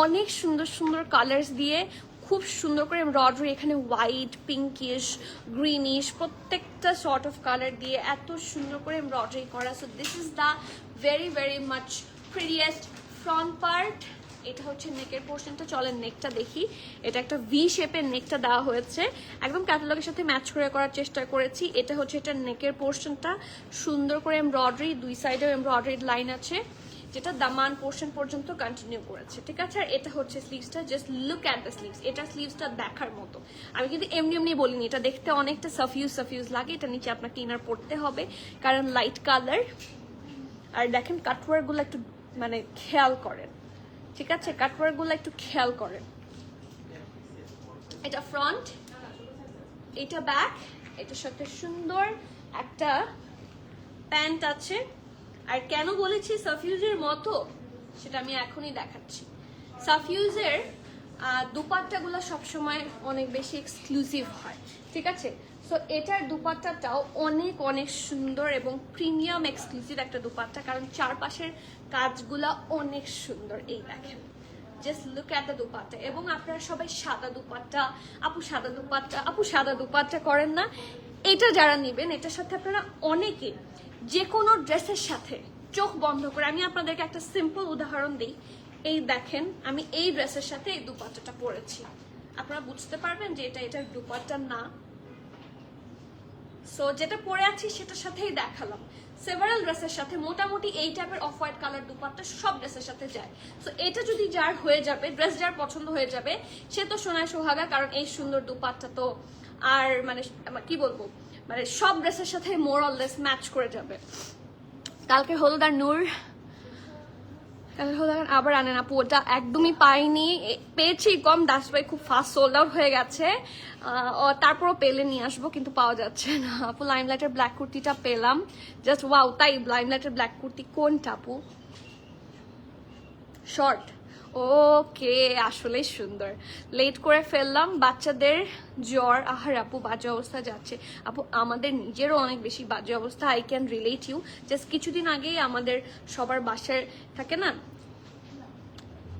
অনেক সুন্দর সুন্দর কালার্স দিয়ে খুব সুন্দর করে এমব্রয়ডারি, এখানে হোয়াইট, পিঙ্কিশ, গ্রিনিশ, প্রত্যেকটা সর্ট অফ কালার দিয়ে এত সুন্দর করে এমব্রয়ডারি করা। So this is the very much prettiest front part. এটা হচ্ছে নেকের পোর্শনটা, চলেন নেকটা দেখি। এটা একটা ভি শেপের নেকটা দেওয়া হয়েছে, একদম ক্যাটালগের সাথে ম্যাচ করে করার চেষ্টা করেছি। এটা হচ্ছে এটা নেকের পোর্শনটা, সুন্দর করে এমব্রয়ডারি, দুই সাইডেও এমব্রয়ডারি লাইন আছে, যেটা দামান পোর্শন পর্যন্ত কন্টিনিউ করেছে, ঠিক আছে। আর এটা হচ্ছে স্লিভসটা, just look at the sleeves. এটা স্লিভসটা দেখার মতো, আমি কিন্তু এমনি বলিনি, এটা দেখতে অনেকটা সাফিউজ লাগে। এটা নিচে আপনাকে ইনার পড়তে হবে কারণ লাইট কালার। আর দেখেন কাটওয়ার্ক গুলো একটু মানে খেয়াল করেন, ঠিক আছে, কাটওয়ার্ক গুলো একটু খেয়াল করেন। এটা ফ্রন্ট, এটা ব্যাক, এটার সাথে সুন্দর একটা প্যান্ট আছে। আর কেন বলেছি সাফিউজের মতো সেটা আমি এখনই দেখাচ্ছি। সাফিউজের দুপাট্টাগুলো সবসময় অনেক বেশি এক্সক্লুসিভ হয়, ঠিক আছে। সো এটার দুপাট্টাটাও অনেক সুন্দর এবং প্রিমিয়াম এক্সক্লুসিভ একটা দুপাট্টা, কারণ চারপাশের কাজগুলা অনেক সুন্দর। এই দেখেন, just look at the dupatta. এবং আপনারা সবাই সাদা দুপাট্টা, আপু সাদা দুপাট্টা করেন না, এটা যারা নেবেন এটার সাথে আপনারা অনেকে যে কোনো ড্রেসের সাথে চোখ বন্ধ করে, আমি আপনাদেরকে একটা সিম্পল উদাহরণ দিই। এই দেখেন, আমি এই ড্রেসের সাথে এই দুপাট্টাটা পরেছি, আপনারা বুঝতে পারবেন যে এটার দুপাট্টা না। সো যেটা পরে আছি সেটার সাথেই দেখালাম। সেভারাল ড্রেসের সাথে মোটামুটি এই টাইপের অফ হোয়াইট কালার দুপাট্টা সব ড্রেসের সাথে যায়। সো এটা যদি যার হয়ে যাবে, ড্রেস যার পছন্দ হয়ে যাবে, সে তো সোনায় সোহাগা, কারণ এই সুন্দর দুপাট্টা তো আর মানে কি বলবো, মানে সব ড্রেসের সাথে মোর অর লেস ম্যাচ করে যাবে। কালকে হলুদ আর নূর আবার আনেন আপু, ওটা একদমই পাইনি, পেয়েছি কম, দাস ভাই খুব ফাস্ট সোল্ড আউট হয়ে গেছে। তারপরও পেলে নিয়ে আসবো, কিন্তু পাওয়া যাচ্ছে না আপু। লাইমলাইটের ব্ল্যাক কুর্তিটা পেলাম, জাস্ট ওয়াও। তাই লাইমলাইটের ব্ল্যাক কুর্তি কোনটা আপু? শর্ট, ওকে, আসলেই সুন্দর। লেট করে ফেললাম, বাচ্চাদের জ্বর, আহার আপু বাজে অবস্থা যাচ্ছে আপু, আমাদের নিজেরও অনেক বেশি বাজে অবস্থা। I can relate you. Just কিছুদিন আগেই আমাদের সবার বাসায় থাকে না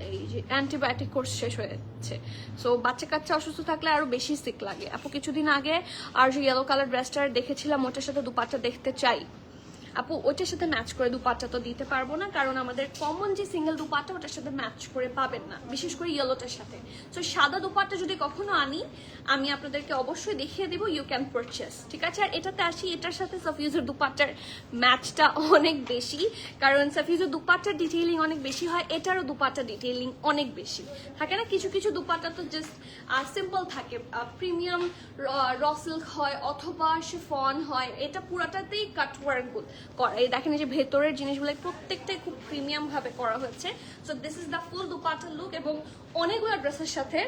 এই যে অ্যান্টিবায়োটিক কোর্স শেষ হয়ে যাচ্ছে। সো বাচ্চা কাচ্চা অসুস্থ থাকলে আরো বেশি সিক লাগে আপু। কিছুদিন আগে আর যে ইয়েলো কালার ড্রেসটা দেখেছিলাম, ওটার সাথে দুপাট্টা দেখতে চাই। আপু ওটার সাথে ম্যাচ করে দুপাট্টা তো দিতে পারবো না, কারণ আমাদের কমন যে সিঙ্গেল দুপাট্টা ওটার সাথে ম্যাচ করে পাবেন না, বিশেষ করে ইয়েলোটার সাথে। তো সাদা দুপাট্টা যদি কখনো আনি আমি আপনাদেরকে অবশ্যই দেখিয়ে দেবো, ইউ ক্যান পারচেস, ঠিক আছে? আর এটাতে আসি, এটার সাথে সাফিউজের দুপাট্টার ম্যাচটা অনেক বেশি, কারণ সাফিউজের দুপাট্টার ডিটেইলিং অনেক বেশি হয়, এটারও দুপাট্টা ডিটেইলিং অনেক বেশি থাকে না। কিছু কিছু দুপাট্টা তো জাস্ট সিম্পল থাকে, প্রিমিয়াম র সিল্ক হয় অথবা শিফন হয়, এটা পুরাটাতেই কাটওয়ার্ক করা। এই দেখেন এই যে ভেতরের জিনিসগুলো প্রত্যেকটাই খুব প্রিমিয়াম ভাবে করা হয়েছে। So this is the full dupatta look, এবং অনেকগুলো ড্রেসের সাথে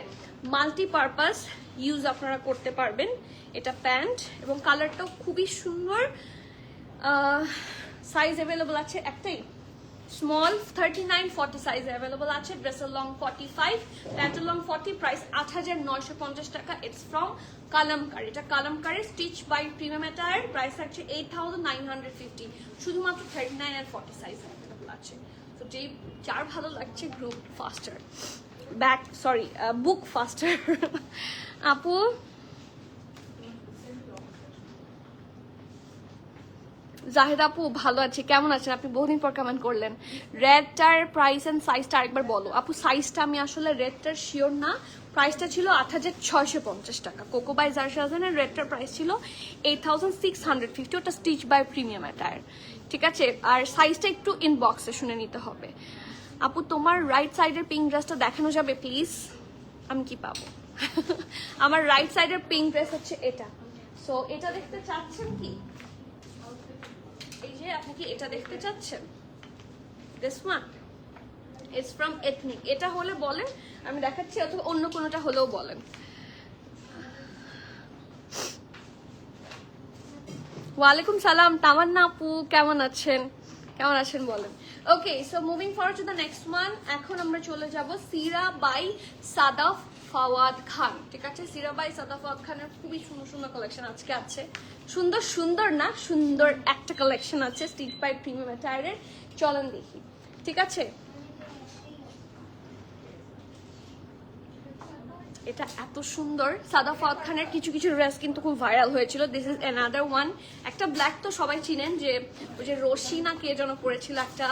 মাল্টিপারপাস ইউজ আপনারা করতে পারবেন। এটা প্যান্ট এবং কালারটাও খুবই সুন্দর। সাইজ অ্যাভেলেবল আছে একটাই, স্মল 39-40 সাইজ অ্যাভেলেবল আছে। ড্রেসের লং 45, প্যান্টের লং 40, প্রাইস 8,950 টাকা। ইটস ফ্রম কালামকারি, এটা Kalamkari, stitch by premium attire, price থাকছে 8,950। শুধুমাত্র 39 আর 40 সাইজ অ্যাভেলেবল আছে। তো যেই যার ভালো লাগছে গ্রুপ ফাস্টার, বুক ফাস্টার। আপু জাহেদ আপু ভালো আছে, কেমন আছেন আপনি? বহুদিন পর কমেন্ট করলেন। রেডটার প্রাইস এন্ড সাইজটা আরেকবার বলো আপু। সাইজটা আমি আসলে রেডটার শিওর না, প্রাইসটা ছিল 8,650 টাকা। কোকো বাই জারশাজানের রেডটার প্রাইস ছিল 8,650, ওটা স্টিচ বাই প্রিমিয়াম অ্যাটায়ার, ঠিক আছে? আর সাইজটা একটু ইনবক্সে শুনে নিতে হবে। আপু তোমার রাইট সাইডের পিঙ্ক ড্রেসটা দেখানো যাবে প্লিজ? আমি কি পাবো? আমার রাইট সাইডের পিঙ্ক ড্রেস হচ্ছে এটা। সো এটা দেখতে চাচ্ছেন কি? এই যে আপনি কি এটা দেখতে চাচ্ছেন? This one is from ethnic. এটা হলে বলেন, আমি দেখাচ্ছি, অথবা অন্য কোনোটা হলেও বলেন। ওয়ালাইকুম সালাম তামান্না আপু, কেমন আছেন? কেমন আছেন বলেন। Okay, so moving forward to the next one. এখন আমরা চলে যাব সিরা বাই সাদাফ ফাওয়াদ খান, ঠিক আছে? সিরা বাই সাদাফ ফাওয়াদ খানের খুবই সুন্দর সুন্দর কালেকশন আজকে আছে। সুন্দর সুন্দর না, সুন্দর একটা কালেকশন আছে স্টিচ বাই প্রিমিয়াম অ্যাটায়ারের। চলেন দেখি, ঠিক আছে? এটা এত সুন্দর। সাদা ফাওয়াদ খানের কিছু কিছু ড্রেস কিন্তু খুব ভাইরাল হয়েছিল। This is another one. একটা ব্ল্যাক তো সবাই চিনেন, যে ওই যে রশি না কে যেন পড়েছিল একটা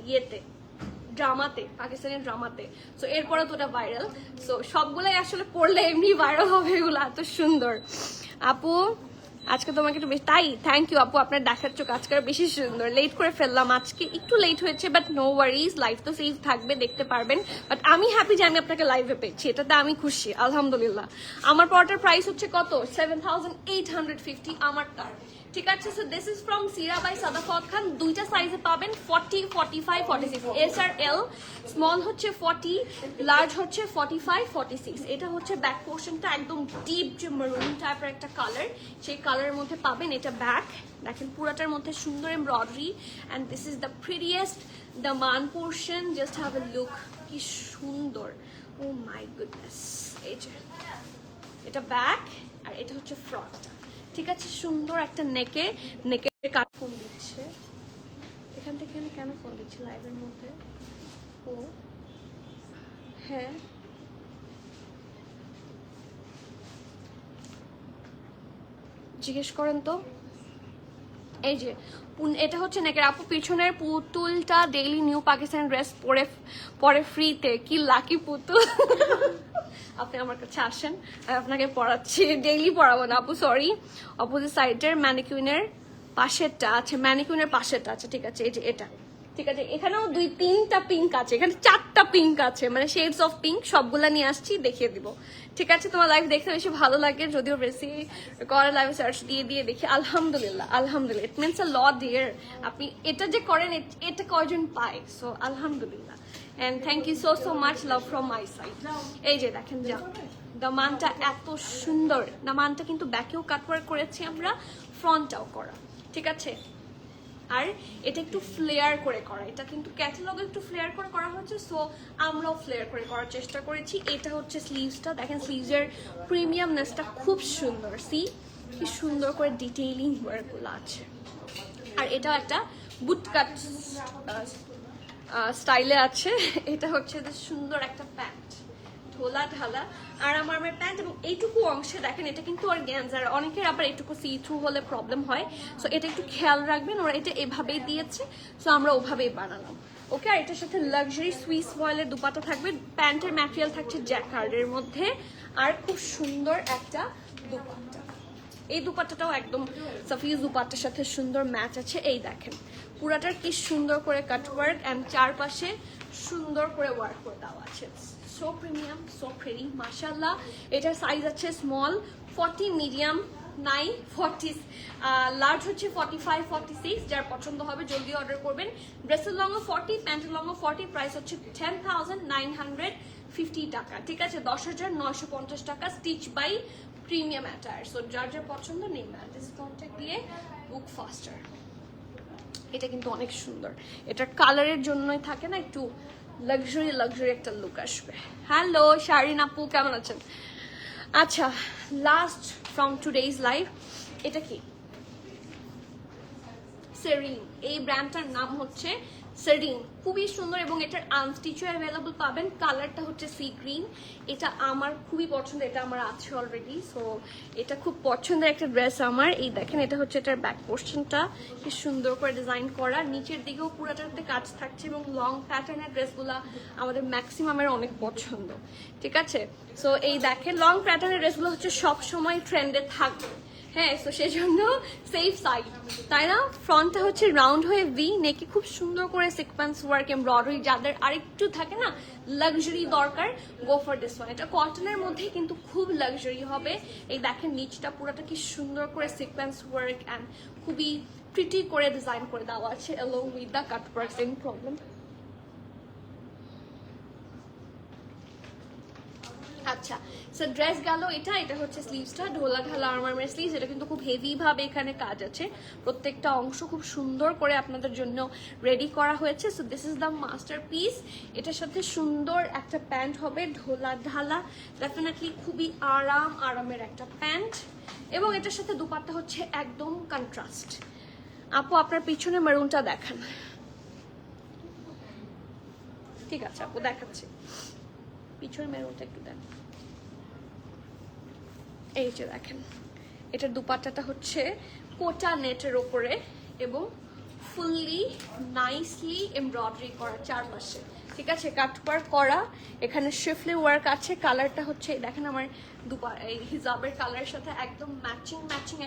ইয়েতে, ড্রামাতে, পাকিস্তানি ড্রামাতে। সো এরপরে তো ওটা ভাইরাল। সো সবগুলাই আসলে পড়লে এমনি ভাইরাল হবে, এগুলো এত সুন্দর। আপু আজকে তোমাকে একটু বেশি, তাই থ্যাংক ইউ আপু, আপনার দেখার চোখ আজকে বেশি সুন্দর। লেট করে ফেললাম আজকে, একটু লেট হয়েছে, বাট নো ওয়ারিজ, লাইভ তো সেভ থাকবে, দেখতে পারবেন। বাট আমি হ্যাপি যে আমি আপনাকে লাইভে পেয়েছি, এটাতে আমি খুশি আলহামদুলিল্লাহ। আমার পরটার প্রাইস হচ্ছে কত? 7,850 আমারটা, ঠিক আছে? So this is from Sira by Sadaf Fawad খান। দুইটা সাইজে পাবেন, 40, 45, 46, এস আর এল। স্মল হচ্ছে 40, লার্জ হচ্ছে 45, 46। এটা হচ্ছে ব্যাক পোর্শনটা একদম ডিপ যে মেরুন টাইপের একটা কালার, সেই কালারের মধ্যে পাবেন। এটা ব্যাক, দেখেন পুরাটার মধ্যে সুন্দর embroidery, and this is the prettiest the main portion. Just have a look, কি সুন্দর, ও মাই গুডনেস। এই যে এটা ব্যাক, আর এটা হচ্ছে ফ্রন্টটা, ঠিক আছে? সুন্দর একটা নেকে কাট ফোন দিচ্ছে এখান থেকে। আমি কেন ফোন দিচ্ছি লাইভের মধ্যে? ও হ্যাঁ, জিজ্ঞেস করেন তো। এই যে এটা হচ্ছে নেকের। আপু পিছনের পুতুলটা ডেইলি নিউ পাকিস্তান ড্রেস পরে ফ্রিতে, কি লাকি পুতুল। আপনি আমার কাছে আসেন, আমি আপনাকে পড়াচ্ছি। ডেইলি পড়াবো না আপু, সরি। অপোজিট সাইডের ম্যানিকুইনের পাশেরটা আছে, ম্যানিকুইনের পাশেরটা আছে, ঠিক আছে? এই যে এটা, ঠিক আছে? এখানেও 2-3টা পিঙ্ক আছে, এখানে 4টা পিঙ্ক আছে, মানে শেডস অফ পিঙ্ক, সবগুলা নিয়ে আসছি, দেখিয়ে দিব, ঠিক আছে? তোমার লাইভ দেখতে বেশি ভালো লাগে, যদিও বেশি করে লাইভ সার্চ দিয়ে দেখি। আলহামদুলিল্লাহ আলহামদুলিল্লাহ, it means a lot deer. আপনি এটা যে করেন, এটা কয়জন পায়? সো আলহামদুলিল্লাহ, and thank you so so much, love from my side. এই যে দেখেন, যা দামানটা এত সুন্দর, দামানটা কিন্তু ব্যাকেও কাটওয়ার্ক করেছি আমরা, ফ্রন্টটাও করা, ঠিক আছে? আর এটা একটু ফ্লেয়ার করে করা, এটা কিন্তু ক্যাটালগে একটু ফ্লেয়ার করে করা হচ্ছে, সো আমরাও ফ্লেয়ার করে করার চেষ্টা করেছি। এটা হচ্ছে স্লিভসটা, দেখেন স্লিভসের প্রিমিয়ামনেসটা খুব সুন্দর। সি কি সুন্দর করে ডিটেইলিং ওয়ার্কগুলো আছে। আর এটাও একটা বুটকাট স্টাইলে আছে। এটা হচ্ছে সুন্দর একটা প্যান্ট, ঢোলা ঢালা আরাম আরামের প্যান্ট। এবং এইটুকু অংশে দেখেন এটা কিন্তু অর্গানজার, অনেকের আবার এইটুকু সি থ্রু হলে প্রবলেম হয়, সো এটা একটু খেয়াল রাখবেন। ওরা এটা এভাবেই দিয়েছে, সো আমরা ওভাবেই বানালাম। ওকে, আর এটার সাথে লাক্সারি সুইস ফয়েলের দুপাট্টা থাকবে, প্যান্টের ম্যাটেরিয়াল থাকছে জ্যাকার্ডের মধ্যে, আর খুব সুন্দর একটা দুপাট্টা। এই দুপাট্টাটাও একদম সাফিজ দুপাট্টার সাথে সুন্দর ম্যাচ আছে। এই দেখেন পুরাটার কি সুন্দর করে কাট ওয়ার্ক অ্যান্ড চারপাশে সুন্দর করে ওয়ার্ক করে দেওয়া আছে। সো প্রিমিয়াম, সো প্রিটি, মাশাআল্লাহ। এটার সাইজ আছে স্মল 40, মিডিয়াম 9, 40, লার্জ হচ্ছে 45, 46। যার পছন্দ হবে জলদি অর্ডার করবেন। ড্রেসের লংও 40, প্যান্টের লংও 40, প্রাইস হচ্ছে 10,950 টাকা। ঠিক আছে, 10,950 টাকা, stitch by premium attire. So যার যার পছন্দ নেই ম্যাটেস কন্ট্যাক্ট দিয়ে বুক ফাস্টার। এটা কিন্তু অনেক সুন্দর, এটার কালারের জন্যই থাকে না একটু লাক্সারি একটা লুক আসবে। হ্যালো শারিন আপু, কেমন আছেন? আচ্ছা, লাস্ট ফ্রম টুডেজ লাইভ, এটা কি? সেরিন, এই ব্র্যান্ডটার নাম হচ্ছে সেরিন, খুবই সুন্দর এবং এটার আনস্টিচও অ্যাভেলেবল পাবেন। কালারটা হচ্ছে সি গ্রিন, এটা আমার খুবই পছন্দ, এটা আমার আছে অলরেডি, সো এটা খুব পছন্দের একটা ড্রেস আমার। এই দেখেন এটা হচ্ছে এটার ব্যাক পোর্শনটা, কি সুন্দর করে ডিজাইন করা, নিচের দিকেও পুরোটাতে কাজ থাকছে এবং লং প্যাটার্নের ড্রেসগুলো আমাদের ম্যাক্সিমামের অনেক পছন্দ। ঠিক আছে, সো এই দেখেন লং প্যাটার্নের ড্রেসগুলো হচ্ছে সব সময় ট্রেন্ডে থাকবে। হ্যাঁ, তো সেজন্য সেফ সাইড, তাই না? ফ্রন্টটা হচ্ছে রাউন্ড হয়ে ভি, নেকে খুব সুন্দর করে সিকোয়েন্স ওয়ার্ক এমব্রয়ডারি, যাদের আরেকটু থাকে না লাক্সারি দরকার, গো ফর দিস ওয়ান। এটা কটনের মধ্যে কিন্তু খুব লাক্সারি হবে। এই দেখেন নিচটা পুরোটা কি সুন্দর করে সিকোয়েন্স ওয়ার্ক অ্যান্ড খুবই প্রিটি করে ডিজাইন করে দেওয়া আছে along with the cut work. Any problem? আচ্ছা, সো ড্রেস গেল এটা। এটা হচ্ছে স্লিভসটা, ঢোলা ঢালা আর্মারের স্লিভস। এটা কিন্তু খুব হেভি ভাবে এখানে কাজ আছে, প্রত্যেকটা অংশ খুব সুন্দর করে আপনাদের জন্য রেডি করা হয়েছে। So this is the masterpiece. এটার সাথে সুন্দর একটা প্যান্ট হবে, ঢোলা ঢালা, ডেফিনেটলি খুবই আরামের একটা প্যান্ট। এবং এটার সাথে দুপাট্টা হচ্ছে একদম কন্ট্রাস্ট। আপু আপনার পিছনে মেরুনটা দেখান। ঠিক আছে আপু, দেখাচ্ছি, পিছনে মেরুনটা একটু দেন। এই যে দেখেন এটার দুপাট্টাটা হচ্ছে কোটা নেটের ওপরে এবং ফুললি নাইসলি এমব্রয়ডারি করা চারপাশে। ঠিক আছে, কাট ওয়ার্ক করা, এখানে শিফলি ওয়ার্ক আছে। কালারটা হচ্ছে দেখেন আমার এই হিজাবের কালারের সাথে একদম ম্যাচিং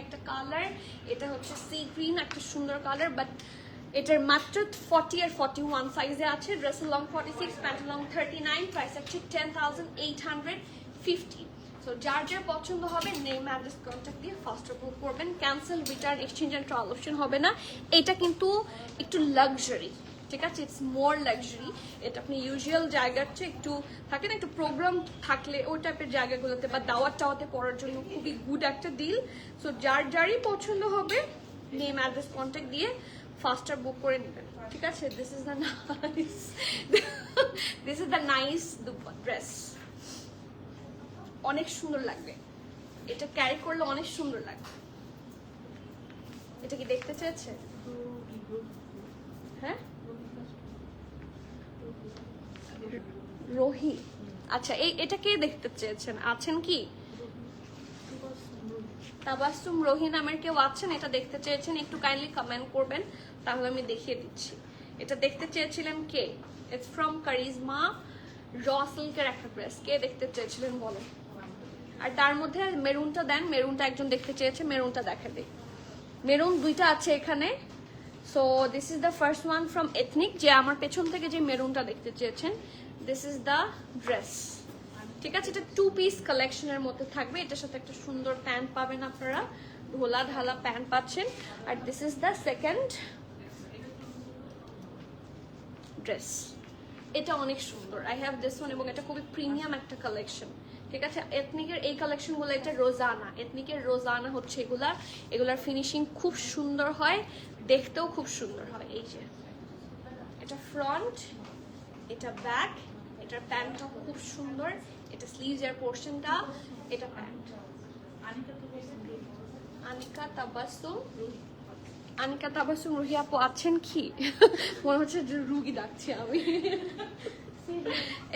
একটা কালার। এটা হচ্ছে সি গ্রিন, একটা সুন্দর কালার, বাট এটার মাত্র 40 আর 41 সাইজে আছে। ড্রেসের লং 46, প্যান্টের লং 39, প্রাইস হচ্ছে 10,850। সো যার যার পছন্দ হবে নেম অ্যাড্রেস কন্ট্যাক্ট দিয়ে ফাস্টার বুক করবেন। Cancel, return, exchange and trial option হবে না। এটা কিন্তু একটু লাক্সারি, ঠিক আছে, ইটস মোর লাক্সারি। এটা আপনি ইউজুয়াল জায়গার চেয়ে একটু থাকে না, একটু প্রোগ্রাম থাকলে ওই টাইপের জায়গাগুলোতে বা দাওয়াত টাওয়াতে পড়ার জন্য খুবই গুড একটা ডিল। সো যারই পছন্দ হবে নেম অ্যাড্রেস কন্ট্যাক্ট দিয়ে ফাস্টার বুক করে নেবেন। ঠিক আছে, this is the nice dress, অনেক সুন্দর লাগবে, এটা ক্যারি করলে অনেক সুন্দর লাগবে। এটা কি দেখতে চেয়েছে? হ্যাঁ, রোহি, আচ্ছা এটা কে দেখতে চেয়েছেন? আছেন কি? তাবাসসুম রোহি নামের কেউ আছেন এটা দেখতে চেয়েছেন? একটু কাইন্ডলি কমেন্ট করবেন, তাহলে আমি দেখিয়ে দিচ্ছি। এটা দেখতে চেয়েছিলেন কে? ইটস ফ্রম কারিজমা র সিল্কের একটা ড্রেস। কে দেখতে চেয়েছিলেন বলেন? আর তার মধ্যে মেরুনটা দেন, মেরুনটা একজন দেখতে চেয়েছে, মেরুনটা দেখা দিই। মেরুন দুইটা আছে এখানে। So this is the first one from ethnic, যে আমার পেছন থেকে যে মেরুনটা দেখতে চেয়েছেন। This is the dress. ঠিক আছে, এটা 2 পিস কালেকশনের মধ্যে থাকবে। এটার সাথে একটা সুন্দর প্যান্ট পাবেন আপনারা, ঢোলা ঢালা প্যান্ট পাচ্ছেন। আর this is the second dress. এটা অনেক সুন্দর, আই হ্যাভ দিস ওয়ান, এবং এটা খুবই প্রিমিয়াম একটা কালেকশন। ঠিক আছে, এথনিকের এই কালেকশনগুলো, এটা রোজানা, এথনিকের রোজানা হচ্ছে এগুলার ফিনিশিং খুব সুন্দর হয়, দেখতেও খুব সুন্দর হয়। এই যে এটা ফ্রন্ট, এটা ব্যাক, এটার প্যান্টটা খুব সুন্দর, এটা স্লিভসের পোর্শনটা, এটা প্যান্ট। আনিকা তাবাসসুম রুহি আপু আছেন কি? মনে হচ্ছে রুগী ডাকছি আমি।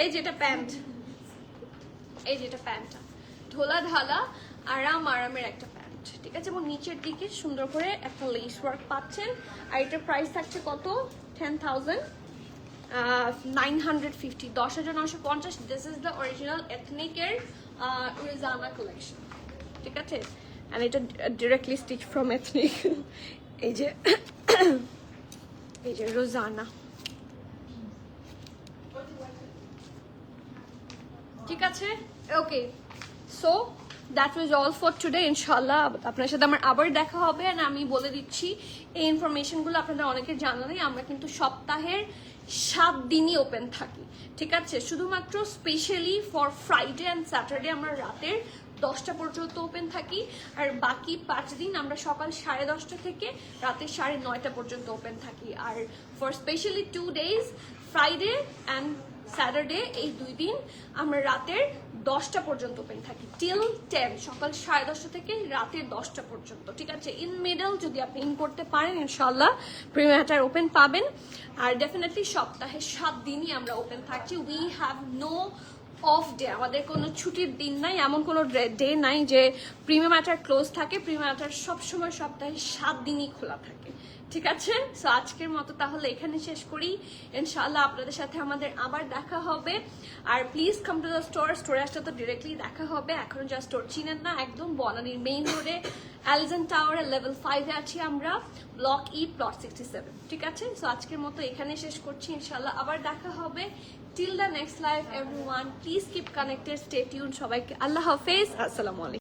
এই যেটা প্যান্ট, এই যেটা প্যান্টটা ঢোলা ঢালা আরামের একটা প্যান্ট, ঠিক আছে, এবং নিচের দিকে সুন্দর করে একটা লেস ওয়ার্ক পাচ্ছেন। আর এটার প্রাইস থাকছে কত? 10,950, 10,950। দিস ইজ দ্য অরিজিনাল এথনিকের রোজানা কালেকশন, ঠিক আছে, অ্যান্ড এটা ডিরেক্টলি স্টিচ ফ্রম এথনিক। এই যে এই যে রোজানা, ঠিক আছে, okay. So that was all for today. ইনশাল্লাহ আপনার সাথে আমার আবার দেখা হবে। অ্যান্ড আমি বলে দিচ্ছি এই ইনফরমেশনগুলো আপনাদের অনেকে জানা নেই, আমরা কিন্তু সপ্তাহের 7 দিনই ওপেন থাকি, ঠিক আছে। শুধুমাত্র specially for Friday and Saturday আমরা রাতের 10টা পর্যন্ত ওপেন থাকি, আর বাকি 5 দিন আমরা সকাল 10:30 থেকে রাতের 9:30 পর্যন্ত ওপেন থাকি। আর for specially 2 days, Friday and Saturday, এই 2 দিন আমরা রাতের 10টা পর্যন্ত ওপেন থাকি টিল 10, সকাল 10:30 থেকে রাতের 10টা পর্যন্ত, ঠিক আছে। ইন মিডল যদি আপনি ইন করতে পারেন ইনশাল্লাহ প্রিমিয়াম অ্যাটায়ার ওপেন পাবেন। আর ডেফিনেটলি সপ্তাহে 7 দিনই আমরা ওপেন থাকছি। We have no off day, আমাদের কোনো ছুটির দিন নাই, এমন কোনো ডে নাই যে প্রিমিয়াম অ্যাটায়ার ক্লোজ থাকে। প্রিমিয়াম অ্যাটায়ার সবসময় সপ্তাহে 7 দিনই খোলা থাকে, ঠিক আছে। সো আজকের মতো তাহলে এখানে শেষ করি। ইনশাআল্লাহ আপনাদের সাথে আমাদের আবার দেখা হবে। আর প্লিজ কাম টু দ্য স্টোরে আসলে তো ডিরেক্টলি দেখা হবে। এখন যা স্টোর চিনেন না, একদম বনানীর মেইন রোডে অ্যালজন টাওয়ারের লেভেল 5-এ আছি আমরা, ব্লক ই প্লট 67, ঠিক আছে। সো আজকের মতো এখানে শেষ করছি। ইনশাআল্লাহ আবার দেখা হবে। Till the next live everyone, please keep connected, stay tune. সবাইকে আল্লাহ হাফেজ, আসসালামু আলাইকুম।